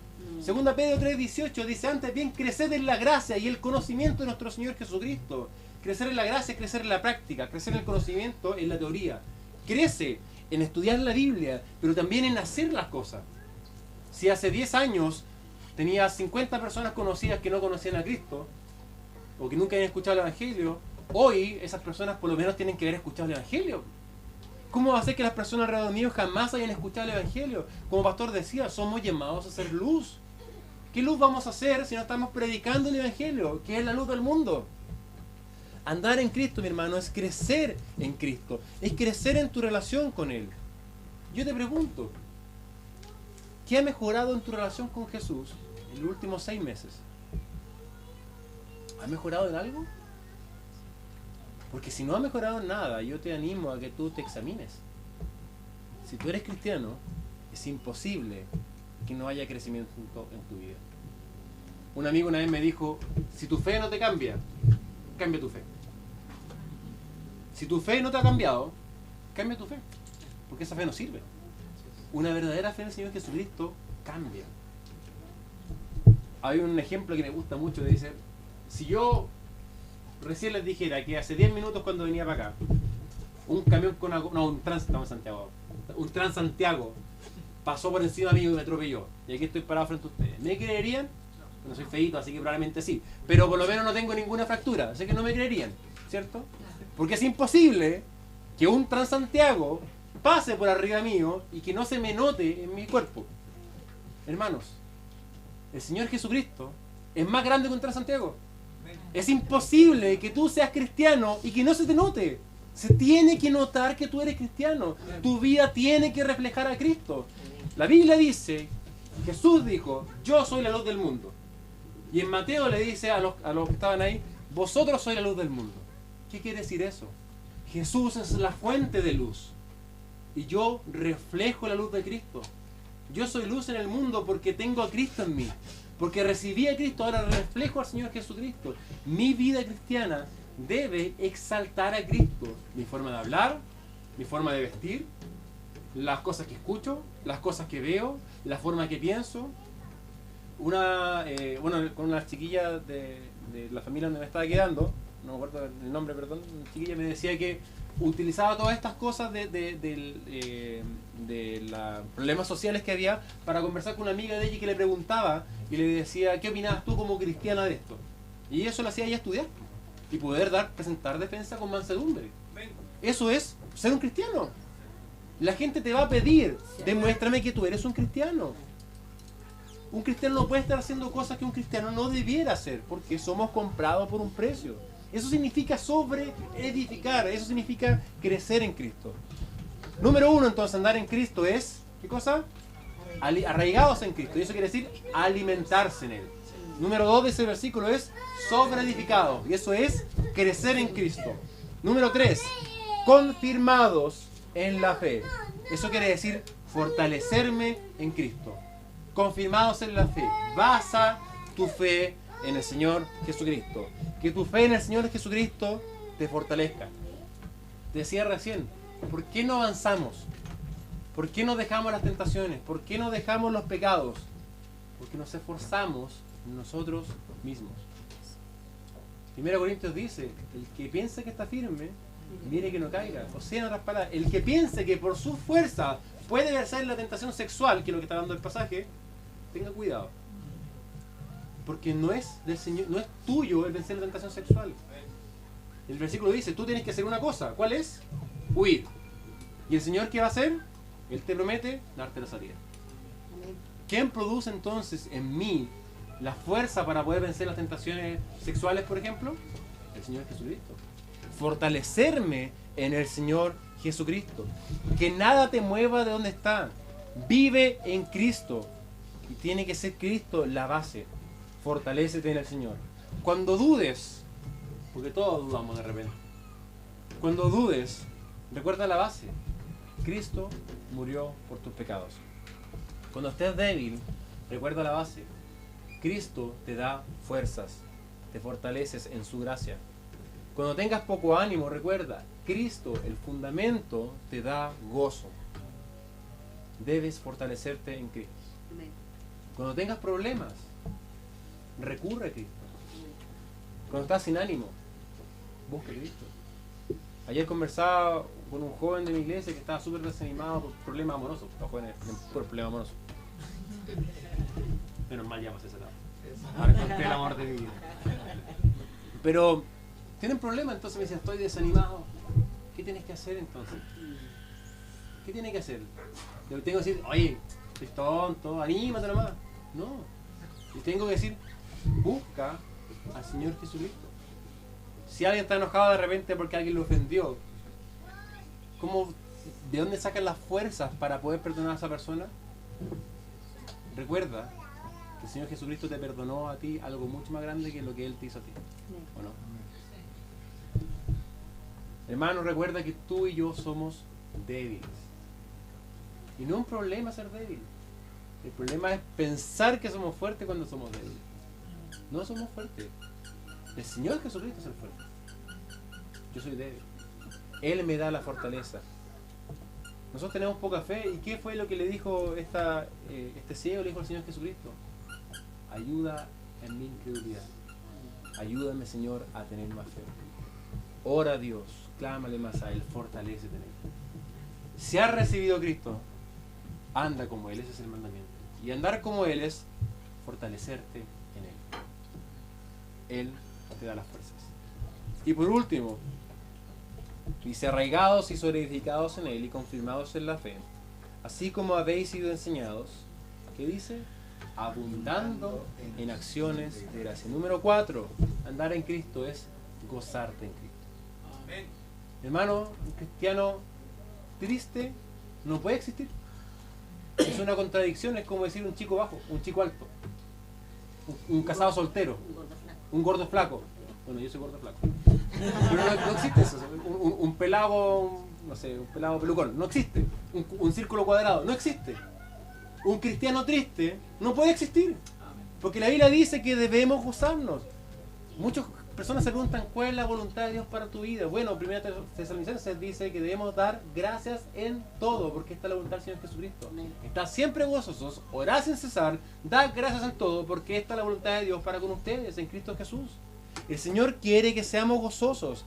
2 Pedro 3:18 dice, antes bien, creced en la gracia y el conocimiento de nuestro Señor Jesucristo. Crecer en la gracia es crecer en la práctica, crecer en el conocimiento, en la teoría. Crece en estudiar la Biblia, pero también en hacer las cosas. Si hace 10 años tenía 50 personas conocidas que no conocían a Cristo, o que nunca habían escuchado el Evangelio. Hoy esas personas por lo menos tienen que haber escuchado el Evangelio. ¿Cómo va a ser que las personas alrededor mío jamás hayan escuchado el Evangelio? Como pastor decía, somos llamados a ser luz. ¿Qué luz vamos a hacer si no estamos predicando el Evangelio, que es la luz del mundo? Andar en Cristo, mi hermano, es crecer en Cristo, es crecer en tu relación con Él. Yo te pregunto, ¿qué ha mejorado en tu relación con Jesús en los últimos 6 meses? ¿Ha mejorado en algo? Porque si no ha mejorado en nada, yo te animo a que tú te examines. Si tú eres cristiano, es imposible que no haya crecimiento en tu vida. Un amigo una vez me dijo, si tu fe no te cambia, cambia tu fe. Si tu fe no te ha cambiado, cambia tu fe. Porque esa fe no sirve. Una verdadera fe en el Señor Jesucristo cambia. Hay un ejemplo que me gusta mucho que dice, si yo recién les dijera que hace 10 minutos cuando venía para acá, un camión con un Transantiago pasó por encima mío y me atropelló, y aquí estoy parado frente a ustedes, ¿me creerían? No soy feíto, así que probablemente sí, pero por lo menos no tengo ninguna fractura, así que no me creerían, ¿cierto? Porque es imposible que un Transantiago pase por arriba mío y que no se me note en mi cuerpo. Hermanos, el Señor Jesucristo es más grande que un Transantiago. Es imposible que tú seas cristiano y que no se te note. Se tiene que notar que tú eres cristiano. Tu vida tiene que reflejar a Cristo. La Biblia dice, Jesús dijo, yo soy la luz del mundo. Y en Mateo le dice a los que estaban ahí, vosotros sois la luz del mundo. ¿Qué quiere decir eso? Jesús es la fuente de luz. Y yo reflejo la luz de Cristo. Yo soy luz en el mundo porque tengo a Cristo en mí. Porque recibí a Cristo, ahora reflejo al Señor Jesucristo. Mi vida cristiana debe exaltar a Cristo. Mi forma de hablar, mi forma de vestir, las cosas que escucho, las cosas que veo, la forma que pienso. Con una chiquilla de la familia donde me estaba quedando, no me acuerdo el nombre, perdón, una chiquilla me decía que utilizaba todas estas cosas de los problemas sociales que había para conversar con una amiga de ella que le preguntaba y le decía, ¿qué opinabas tú como cristiana de esto? Y eso lo hacía ella estudiar y poder presentar defensa con mansedumbre. Eso es ser un cristiano. La gente te va a pedir, demuéstrame que tú eres un cristiano. Un cristiano no puede estar haciendo cosas que un cristiano no debiera hacer, porque somos comprados por un precio. Eso significa sobreedificar, eso significa crecer en Cristo. Número 1, entonces, andar en Cristo es, ¿qué cosa? Arraigados en Cristo, y eso quiere decir alimentarse en Él. Número 2 de ese versículo es sobreedificados, y eso es crecer en Cristo. Número 3, confirmados en la fe. Eso quiere decir fortalecerme en Cristo. Confirmados en la fe. Basa tu fe en el Señor Jesucristo. Que tu fe en el Señor Jesucristo te fortalezca. Te decía recién, ¿por qué no avanzamos? ¿Por qué no dejamos las tentaciones? ¿Por qué no dejamos los pecados? Porque nos esforzamos en nosotros mismos. 1 Corintios dice, el que piensa que está firme, mire que no caiga. O sea, en otras palabras, el que piense que por su fuerza puede vencer la tentación sexual, que es lo que está dando el pasaje, tenga cuidado. Porque no es del Señor, no es tuyo el vencer la tentación sexual. El versículo dice, tú tienes que hacer una cosa. ¿Cuál es? Huir. ¿Y el Señor qué va a hacer? Él te promete darte la salida. ¿Quién produce entonces en mí la fuerza para poder vencer las tentaciones sexuales, por ejemplo? El Señor Jesucristo. Fortalecerme en el Señor Jesucristo. Que nada te mueva de donde está. Vive en Cristo. Y tiene que ser Cristo la base. Fortalécete en el Señor. Cuando dudes, porque todos dudamos de repente, cuando dudes, recuerda la base. Cristo murió por tus pecados. Cuando estés débil, recuerda la base. Cristo te da fuerzas, te fortaleces en su gracia. Cuando tengas poco ánimo, recuerda, Cristo, el fundamento, te da gozo. Debes fortalecerte en Cristo. Cuando tengas problemas, recurre a Cristo. Cuando estás sin ánimo, busca a Cristo. Ayer conversaba con un joven de mi iglesia que estaba súper desanimado por problemas amorosos. Los jóvenes tienen puros problemas amorosos. Menos mal ya pasé esa etapa. Ahora encontré el amor de mi vida. Pero tienen problemas, entonces me dicen, estoy desanimado. ¿Qué tienes que hacer entonces? ¿Qué tienes que hacer? Le tengo que decir, oye, estoy tonto, anímate nomás. No. Y tengo que decir, busca al Señor Jesucristo. Si alguien está enojado de repente porque alguien lo ofendió, ¿de dónde sacan las fuerzas para poder perdonar a esa persona? Recuerda que el Señor Jesucristo te perdonó a ti algo mucho más grande que lo que Él te hizo a ti. ¿O no? Hermano, recuerda que tú y yo somos débiles. Y no es un problema ser débil. El problema es pensar que somos fuertes cuando somos débiles. No somos fuertes. El Señor Jesucristo es el fuerte. Yo soy débil. Él me da la fortaleza. Nosotros tenemos poca fe. ¿Y qué fue lo que le dijo este ciego? Le dijo al Señor Jesucristo: ayuda en mi incredulidad. Ayúdame, Señor, a tener más fe. Ora a Dios, clámale más a Él, fortalécete en Él. Si has recibido a Cristo, anda como Él, ese es el mandamiento. Y andar como Él es fortalecerte en Él. Él te da las fuerzas. Y por último, dice: arraigados y solidificados en Él y confirmados en la fe, así como habéis sido enseñados, ¿qué dice? Abundando en acciones de gracia. Número 4, andar en Cristo es gozarte en Cristo. Amén. Hermano, un cristiano triste no puede existir. Es una contradicción, es como decir un chico bajo, un chico alto, un casado soltero, un gordo flaco. Bueno, yo soy gordo flaco. Pero no existe eso. Un pelado, no sé, un pelado pelucón. No existe. Un círculo cuadrado. No existe. Un cristiano triste no puede existir. Porque la Biblia dice que debemos gozarnos. Muchas personas se preguntan, ¿cuál es la voluntad de Dios para tu vida? Bueno, 1 Tesalonicenses dice que debemos dar gracias en todo, porque esta es la voluntad del Señor Jesucristo. Estad siempre gozosos, orad sin cesar, dad gracias en todo, porque esta es la voluntad de Dios para con ustedes en Cristo Jesús. El Señor quiere que seamos gozosos.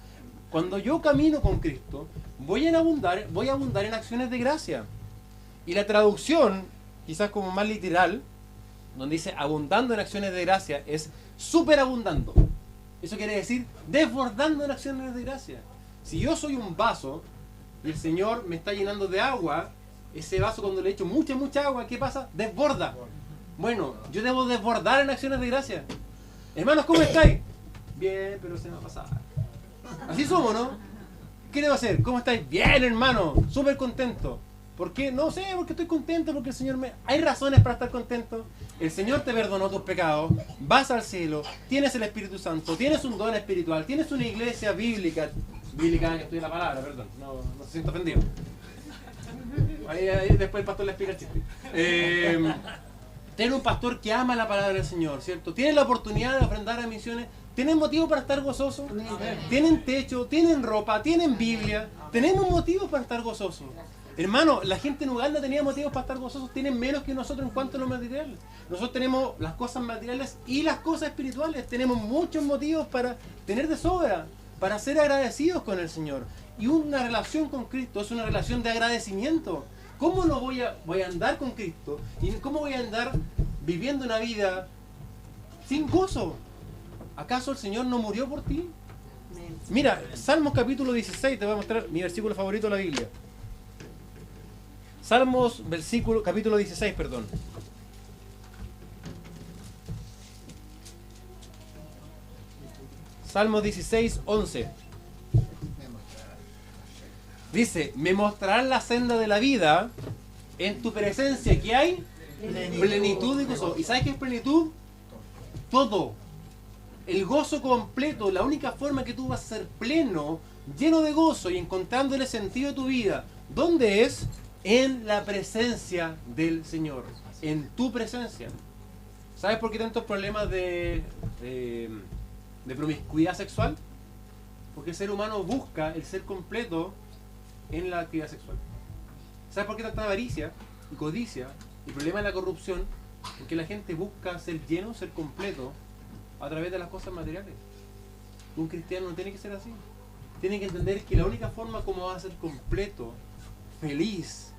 Cuando yo camino con Cristo, voy a abundar en acciones de gracia. Y la traducción, quizás como más literal, donde dice abundando en acciones de gracia, es superabundando. Eso quiere decir desbordando en acciones de gracia. Si yo soy un vaso y el Señor me está llenando de agua, ese vaso cuando le echo mucha agua, ¿qué pasa? Desborda. Bueno, yo debo desbordar en acciones de gracia. Hermanos, ¿cómo estáis? Bien, pero se me va a pasar. Así somos, ¿no? ¿Qué debo hacer? ¿Cómo estáis? Bien, hermano, súper contento. ¿Por qué? No sé, porque estoy contento, porque el Señor me... Hay razones para estar contento. El Señor te perdonó tus pecados, vas al cielo, tienes el Espíritu Santo, tienes un don espiritual, tienes una iglesia bíblica, que estoy en la palabra, perdón, no se siento ofendido. Ahí después el pastor le explica el chiste. Tener un pastor que ama la palabra del Señor, ¿cierto? Tienes la oportunidad de ofrendar a misiones, tienen motivo para estar gozosos, tienen techo, tienen ropa, tienen Biblia, tenemos motivos para estar gozosos. Hermano, la gente en Uganda tenía motivos para estar gozosos, tienen menos que nosotros en cuanto a lo material. Nosotros tenemos las cosas materiales y las cosas espirituales, tenemos muchos motivos para tener de sobra, para ser agradecidos con el Señor. Y una relación con Cristo es una relación de agradecimiento. ¿Cómo no voy a andar con Cristo? ¿Y cómo voy a andar viviendo una vida sin gozo? ¿Acaso el Señor no murió por ti? Mira, Salmos capítulo 16, te voy a mostrar mi versículo favorito de la Biblia. Salmos, capítulo 16, perdón. Salmos 16, 11. Dice: me mostrarán la senda de la vida, en tu presencia que hay plenitud y gozo. ¿Y sabes qué es plenitud? Todo. El gozo completo. La única forma que tú vas a ser pleno, lleno de gozo y encontrándole sentido a tu vida, ¿dónde es? En la presencia del Señor, en tu presencia. ¿Sabes por qué tantos problemas de promiscuidad sexual? Porque el ser humano busca el ser completo en la actividad sexual. ¿Sabes por qué tanta avaricia y codicia? El problema de la corrupción, porque la gente busca ser lleno, ser completo a través de las cosas materiales. Un cristiano no tiene que ser así. Tiene que entender que la única forma como va a ser completo, feliz,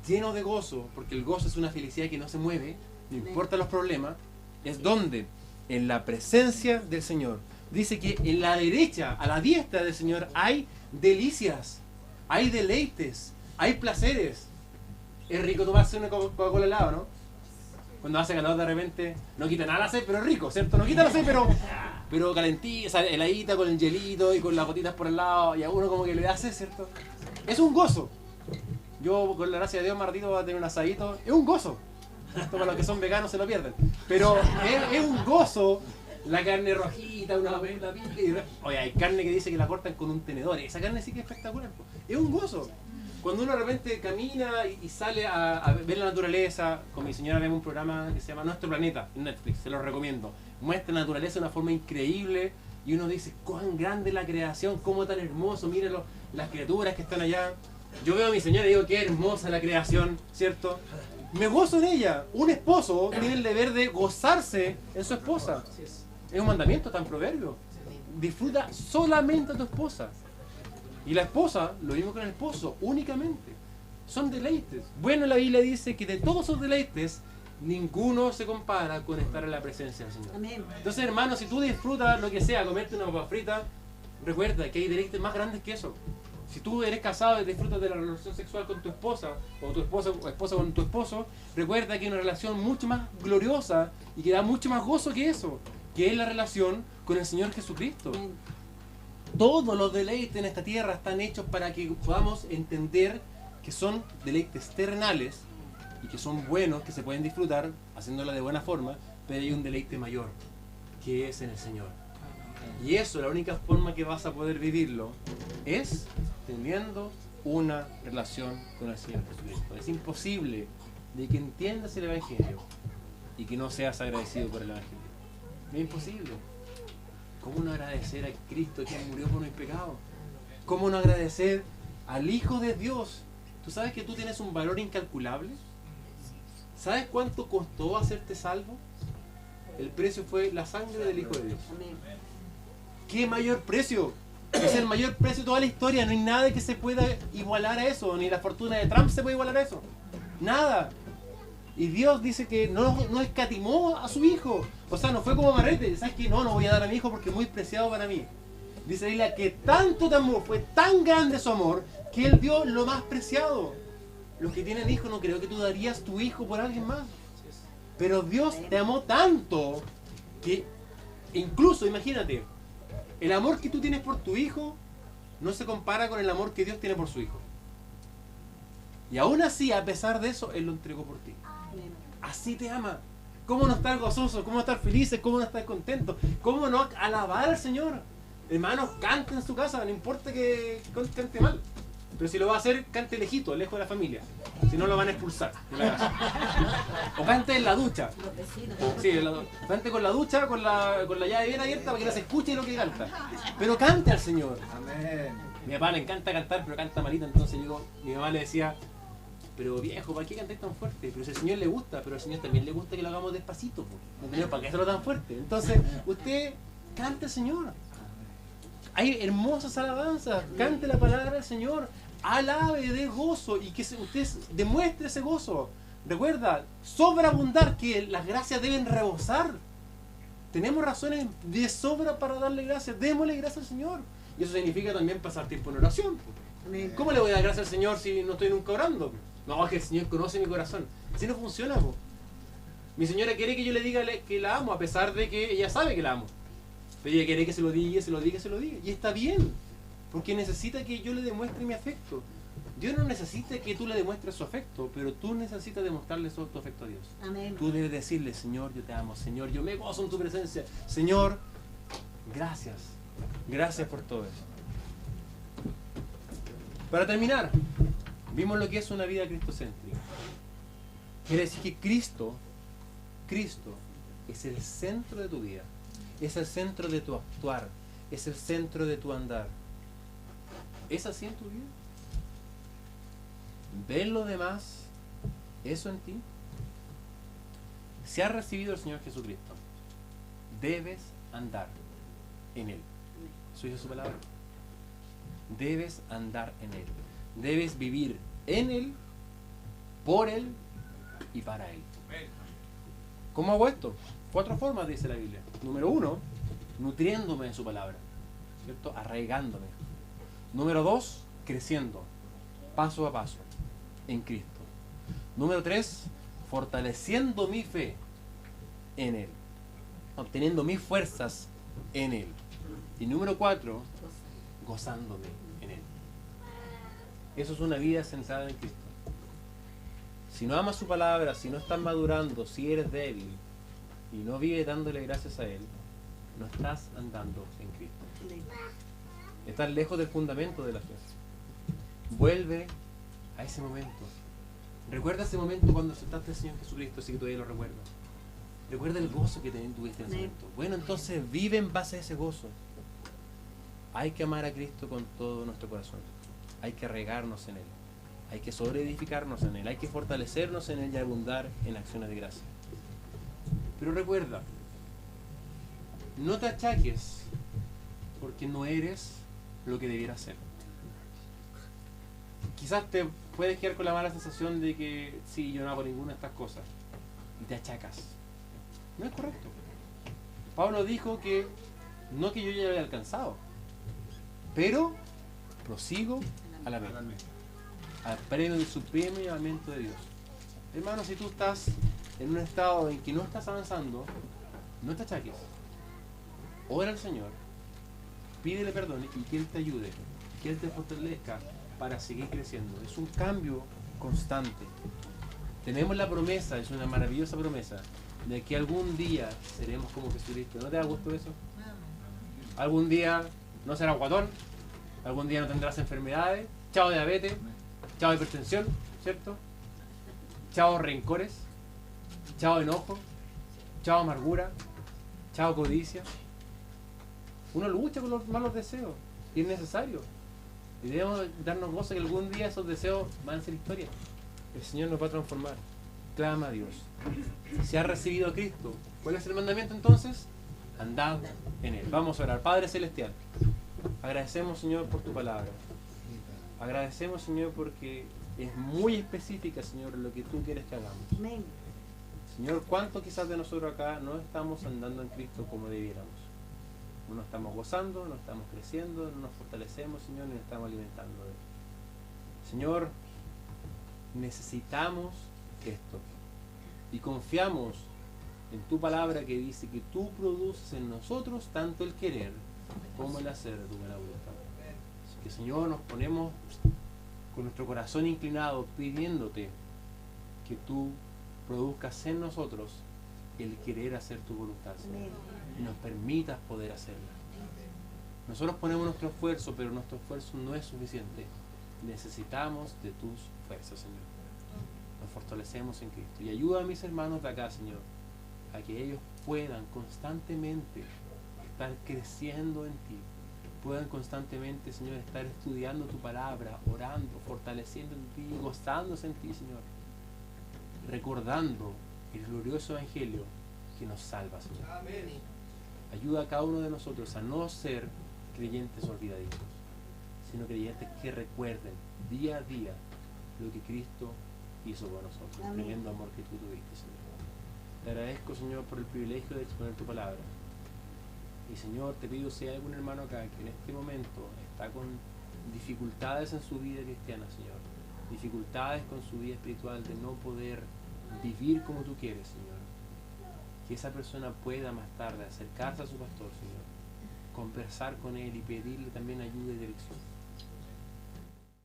lleno de gozo, porque el gozo es una felicidad que no se mueve, no importa los problemas, es donde, en la presencia del Señor. Dice que en la derecha, a la diestra del Señor, hay delicias, hay deleites, hay placeres. Es rico tomarse una Coca-Cola helada, ¿no? Cuando hace calor de repente, no quita nada la sed, pero es rico, ¿cierto? No quita la sed, pero calentita, o sea, heladita con el hielito y con las gotitas por el lado, y a uno como que le hace, ¿cierto? Es un gozo. Yo, con la gracia de Dios, Martito va a tener un asadito. Es un gozo. Esto para los que son veganos se lo pierden. Pero es un gozo. La carne rojita, una pica. Oye, hay carne que dice que la cortan con un tenedor. Esa carne sí que es espectacular. Es un gozo. Cuando uno de repente camina y sale a ver la naturaleza, con mi señora vemos un programa que se llama Nuestro Planeta en Netflix, se lo recomiendo. Muestra la naturaleza de una forma increíble y uno dice, cuán grande es la creación, cómo tan hermoso, mírenlo, las criaturas que están allá. Yo veo a mi señora y digo, qué hermosa la creación, ¿cierto? Me gozo en ella. Un esposo tiene el deber de gozarse en su esposa. Es un mandamiento, está en Proverbio. Disfruta solamente a tu esposa. Y la esposa, lo mismo que el esposo, únicamente. Son deleites. Bueno, la Biblia dice que de todos esos deleites, ninguno se compara con estar en la presencia del Señor. Amén. Entonces, hermano, si tú disfrutas lo que sea, comerte una papa frita, recuerda que hay deleites más grandes que eso. Si tú eres casado y disfrutas de la relación sexual con tu esposa, o tu esposa con tu esposo, recuerda que hay una relación mucho más gloriosa y que da mucho más gozo que eso, que es la relación con el Señor Jesucristo. Amén. Todos los deleites en esta tierra están hechos para que podamos entender que son deleites terrenales y que son buenos, que se pueden disfrutar haciéndolo de buena forma, pero hay un deleite mayor, que es en el Señor. Y eso, la única forma que vas a poder vivirlo es teniendo una relación con el Señor Jesucristo. Es imposible de que entiendas el Evangelio y que no seas agradecido por el Evangelio. Es imposible. ¿Cómo no agradecer a Cristo quien murió por mis pecados? ¿Cómo no agradecer al Hijo de Dios? ¿Tú sabes que tú tienes un valor incalculable? ¿Sabes cuánto costó hacerte salvo? El precio fue la sangre del Hijo de Dios. Amén. ¿Qué mayor precio? Es el mayor precio de toda la historia. No hay nada que se pueda igualar a eso. Ni la fortuna de Trump se puede igualar a eso. Nada. Y Dios dice que no escatimó a su hijo. O sea, no fue como Marrete. ¿Sabes qué? No voy a dar a mi hijo porque es muy preciado para mí. Dice la Biblia que tanto te amó, fue tan grande su amor, que Él dio lo más preciado. Los que tienen hijos, no creo que tú darías tu hijo por alguien más. Pero Dios te amó tanto que incluso, imagínate, el amor que tú tienes por tu hijo no se compara con el amor que Dios tiene por su hijo. Y aún así, a pesar de eso, Él lo entregó por ti. Amén. Así te ama. ¿Cómo no estar gozosos? ¿Cómo no estar felices? ¿Cómo no estar contentos? ¿Cómo no alabar al Señor? Hermanos, cante en su casa, no importa que cante mal. Pero si lo va a hacer, cante lejito, lejos de la familia. Si no, lo van a expulsar de la casa. O cante en la ducha. Los vecinos. Sí, cante con la ducha, con la llave bien abierta para que no se escuche lo que canta. Pero cante al Señor. Amén. Mi papá le encanta cantar, pero canta malito. Entonces mi mamá le decía, pero viejo, ¿para qué cantáis tan fuerte? Pero si al Señor le gusta, pero al Señor también le gusta que lo hagamos despacito. Po. No tenemos para qué hacerlo tan fuerte. Entonces, usted cante al Señor. Hay hermosas alabanzas. Cante la palabra del Señor. Alabe de gozo y que usted demuestre ese gozo. Recuerda, sobreabundar, que las gracias deben rebosar. Tenemos razones de sobra para darle gracias. Démosle gracias al Señor. Y eso significa también pasar tiempo en oración. Amén. ¿Cómo le voy a dar gracias al Señor si no estoy nunca orando? No, es que el Señor conoce mi corazón. Así no funciona, po. Mi señora quiere que yo le diga que la amo, a pesar de que ella sabe que la amo. Pero ella quiere que se lo diga, se lo diga, se lo diga. Y está bien, porque necesita que yo le demuestre mi afecto. Dios no necesita que tú le demuestres su afecto, pero tú necesitas demostrarle tu afecto a Dios. Amén. Tú debes decirle, Señor, yo te amo. Señor, yo me gozo en tu presencia. Señor, gracias. Gracias por todo eso. Para terminar, vimos lo que es una vida cristocéntrica. Quiere decir que Cristo es el centro de tu vida. Es el centro de tu actuar. Es el centro de tu andar. ¿Es así en tu vida? ¿Ves lo demás eso en ti? Si has recibido al Señor Jesucristo, debes andar en Él. ¿Eso dice su palabra? Debes andar en Él. Debes vivir en Él, por Él y para Él. ¿Cómo hago esto? 4 formas, dice la Biblia. Número 1, nutriéndome de su palabra, ¿cierto? Arraigándome. Número 2, creciendo, paso a paso, en Cristo. Número 3, fortaleciendo mi fe en Él, obteniendo mis fuerzas en Él. Y número 4, gozándome en Él. Eso es una vida centrada en Cristo. Si no amas su palabra, si no estás madurando, si eres débil y no vives dándole gracias a Él, no estás andando en Cristo. Estás lejos del fundamento de la fe. Vuelve a ese momento. Recuerda ese momento cuando aceptaste al Señor Jesucristo, si todavía lo recuerdas. Recuerda el gozo que tuviste en ese momento. Bueno, entonces vive en base a ese gozo. Hay que amar a Cristo con todo nuestro corazón. Hay que regarnos en Él. Hay que sobreedificarnos en Él. Hay que fortalecernos en Él y abundar en acciones de gracia. Pero recuerda, no te achaques porque no eres lo que debieras ser. Quizás te puedes quedar con la mala sensación de que sí, yo no hago ninguna de estas cosas y te achacas. No es correcto. Pablo dijo que no que yo ya lo había alcanzado, pero prosigo a la meta, al premio del supremo llamamiento de Dios. Hermano, si tú estás en un estado en que no estás avanzando, no te achaques. Ora al Señor, pídele perdón y que Él te ayude, que Él te fortalezca para seguir creciendo. Es un cambio constante. Tenemos la promesa, es una maravillosa promesa, de que algún día seremos como Jesucristo. ¿No te da gusto eso? Algún día no serás guatón, algún día no tendrás enfermedades, chao diabetes, chao hipertensión, ¿cierto? Chao rencores, chao enojo, chao amargura, chao codicia. Uno lucha con los malos deseos y es necesario. Y debemos darnos gozo que algún día esos deseos van a ser historia. El Señor nos va a transformar. Clama a Dios. Si has recibido a Cristo, ¿cuál es el mandamiento entonces? Andad en Él. Vamos a orar. Padre Celestial, agradecemos, Señor, por tu palabra. Agradecemos, Señor, porque es muy específica, Señor, lo que tú quieres que hagamos. Amén. Señor, ¿cuánto quizás de nosotros acá no estamos andando en Cristo como debiéramos? No nos estamos gozando, no estamos creciendo, no nos fortalecemos, Señor, ni nos estamos alimentando de Él. Señor, necesitamos esto. Y confiamos en tu palabra que dice que tú produces en nosotros tanto el querer como el hacer de tu buena voluntad. Así que, Señor, nos ponemos con nuestro corazón inclinado pidiéndote que tú produzcas en nosotros el querer hacer tu voluntad, Señor, y nos permitas poder hacerla. Nosotros ponemos nuestro esfuerzo, pero nuestro esfuerzo no es suficiente. Necesitamos de tus fuerzas, Señor. Nos fortalecemos en Cristo. Y ayuda a mis hermanos de acá, Señor, a que ellos puedan constantemente estar creciendo en ti. Puedan constantemente, Señor, estar estudiando tu palabra, orando, fortaleciendo en ti, gozándose en ti, Señor. Recordando el glorioso evangelio que nos salva, Señor. Amén. Ayuda a cada uno de nosotros a no ser creyentes olvidadizos, sino creyentes que recuerden día a día lo que Cristo hizo por nosotros. El tremendo amor que tú tuviste, Señor. Te agradezco, Señor, por el privilegio de exponer tu palabra. Y, Señor, te pido si hay algún hermano acá que en este momento está con dificultades en su vida cristiana, Señor, dificultades con su vida espiritual de no poder vivir como tú quieres, Señor, que esa persona pueda más tarde acercarse a su pastor, Señor, conversar con él y pedirle también ayuda y dirección.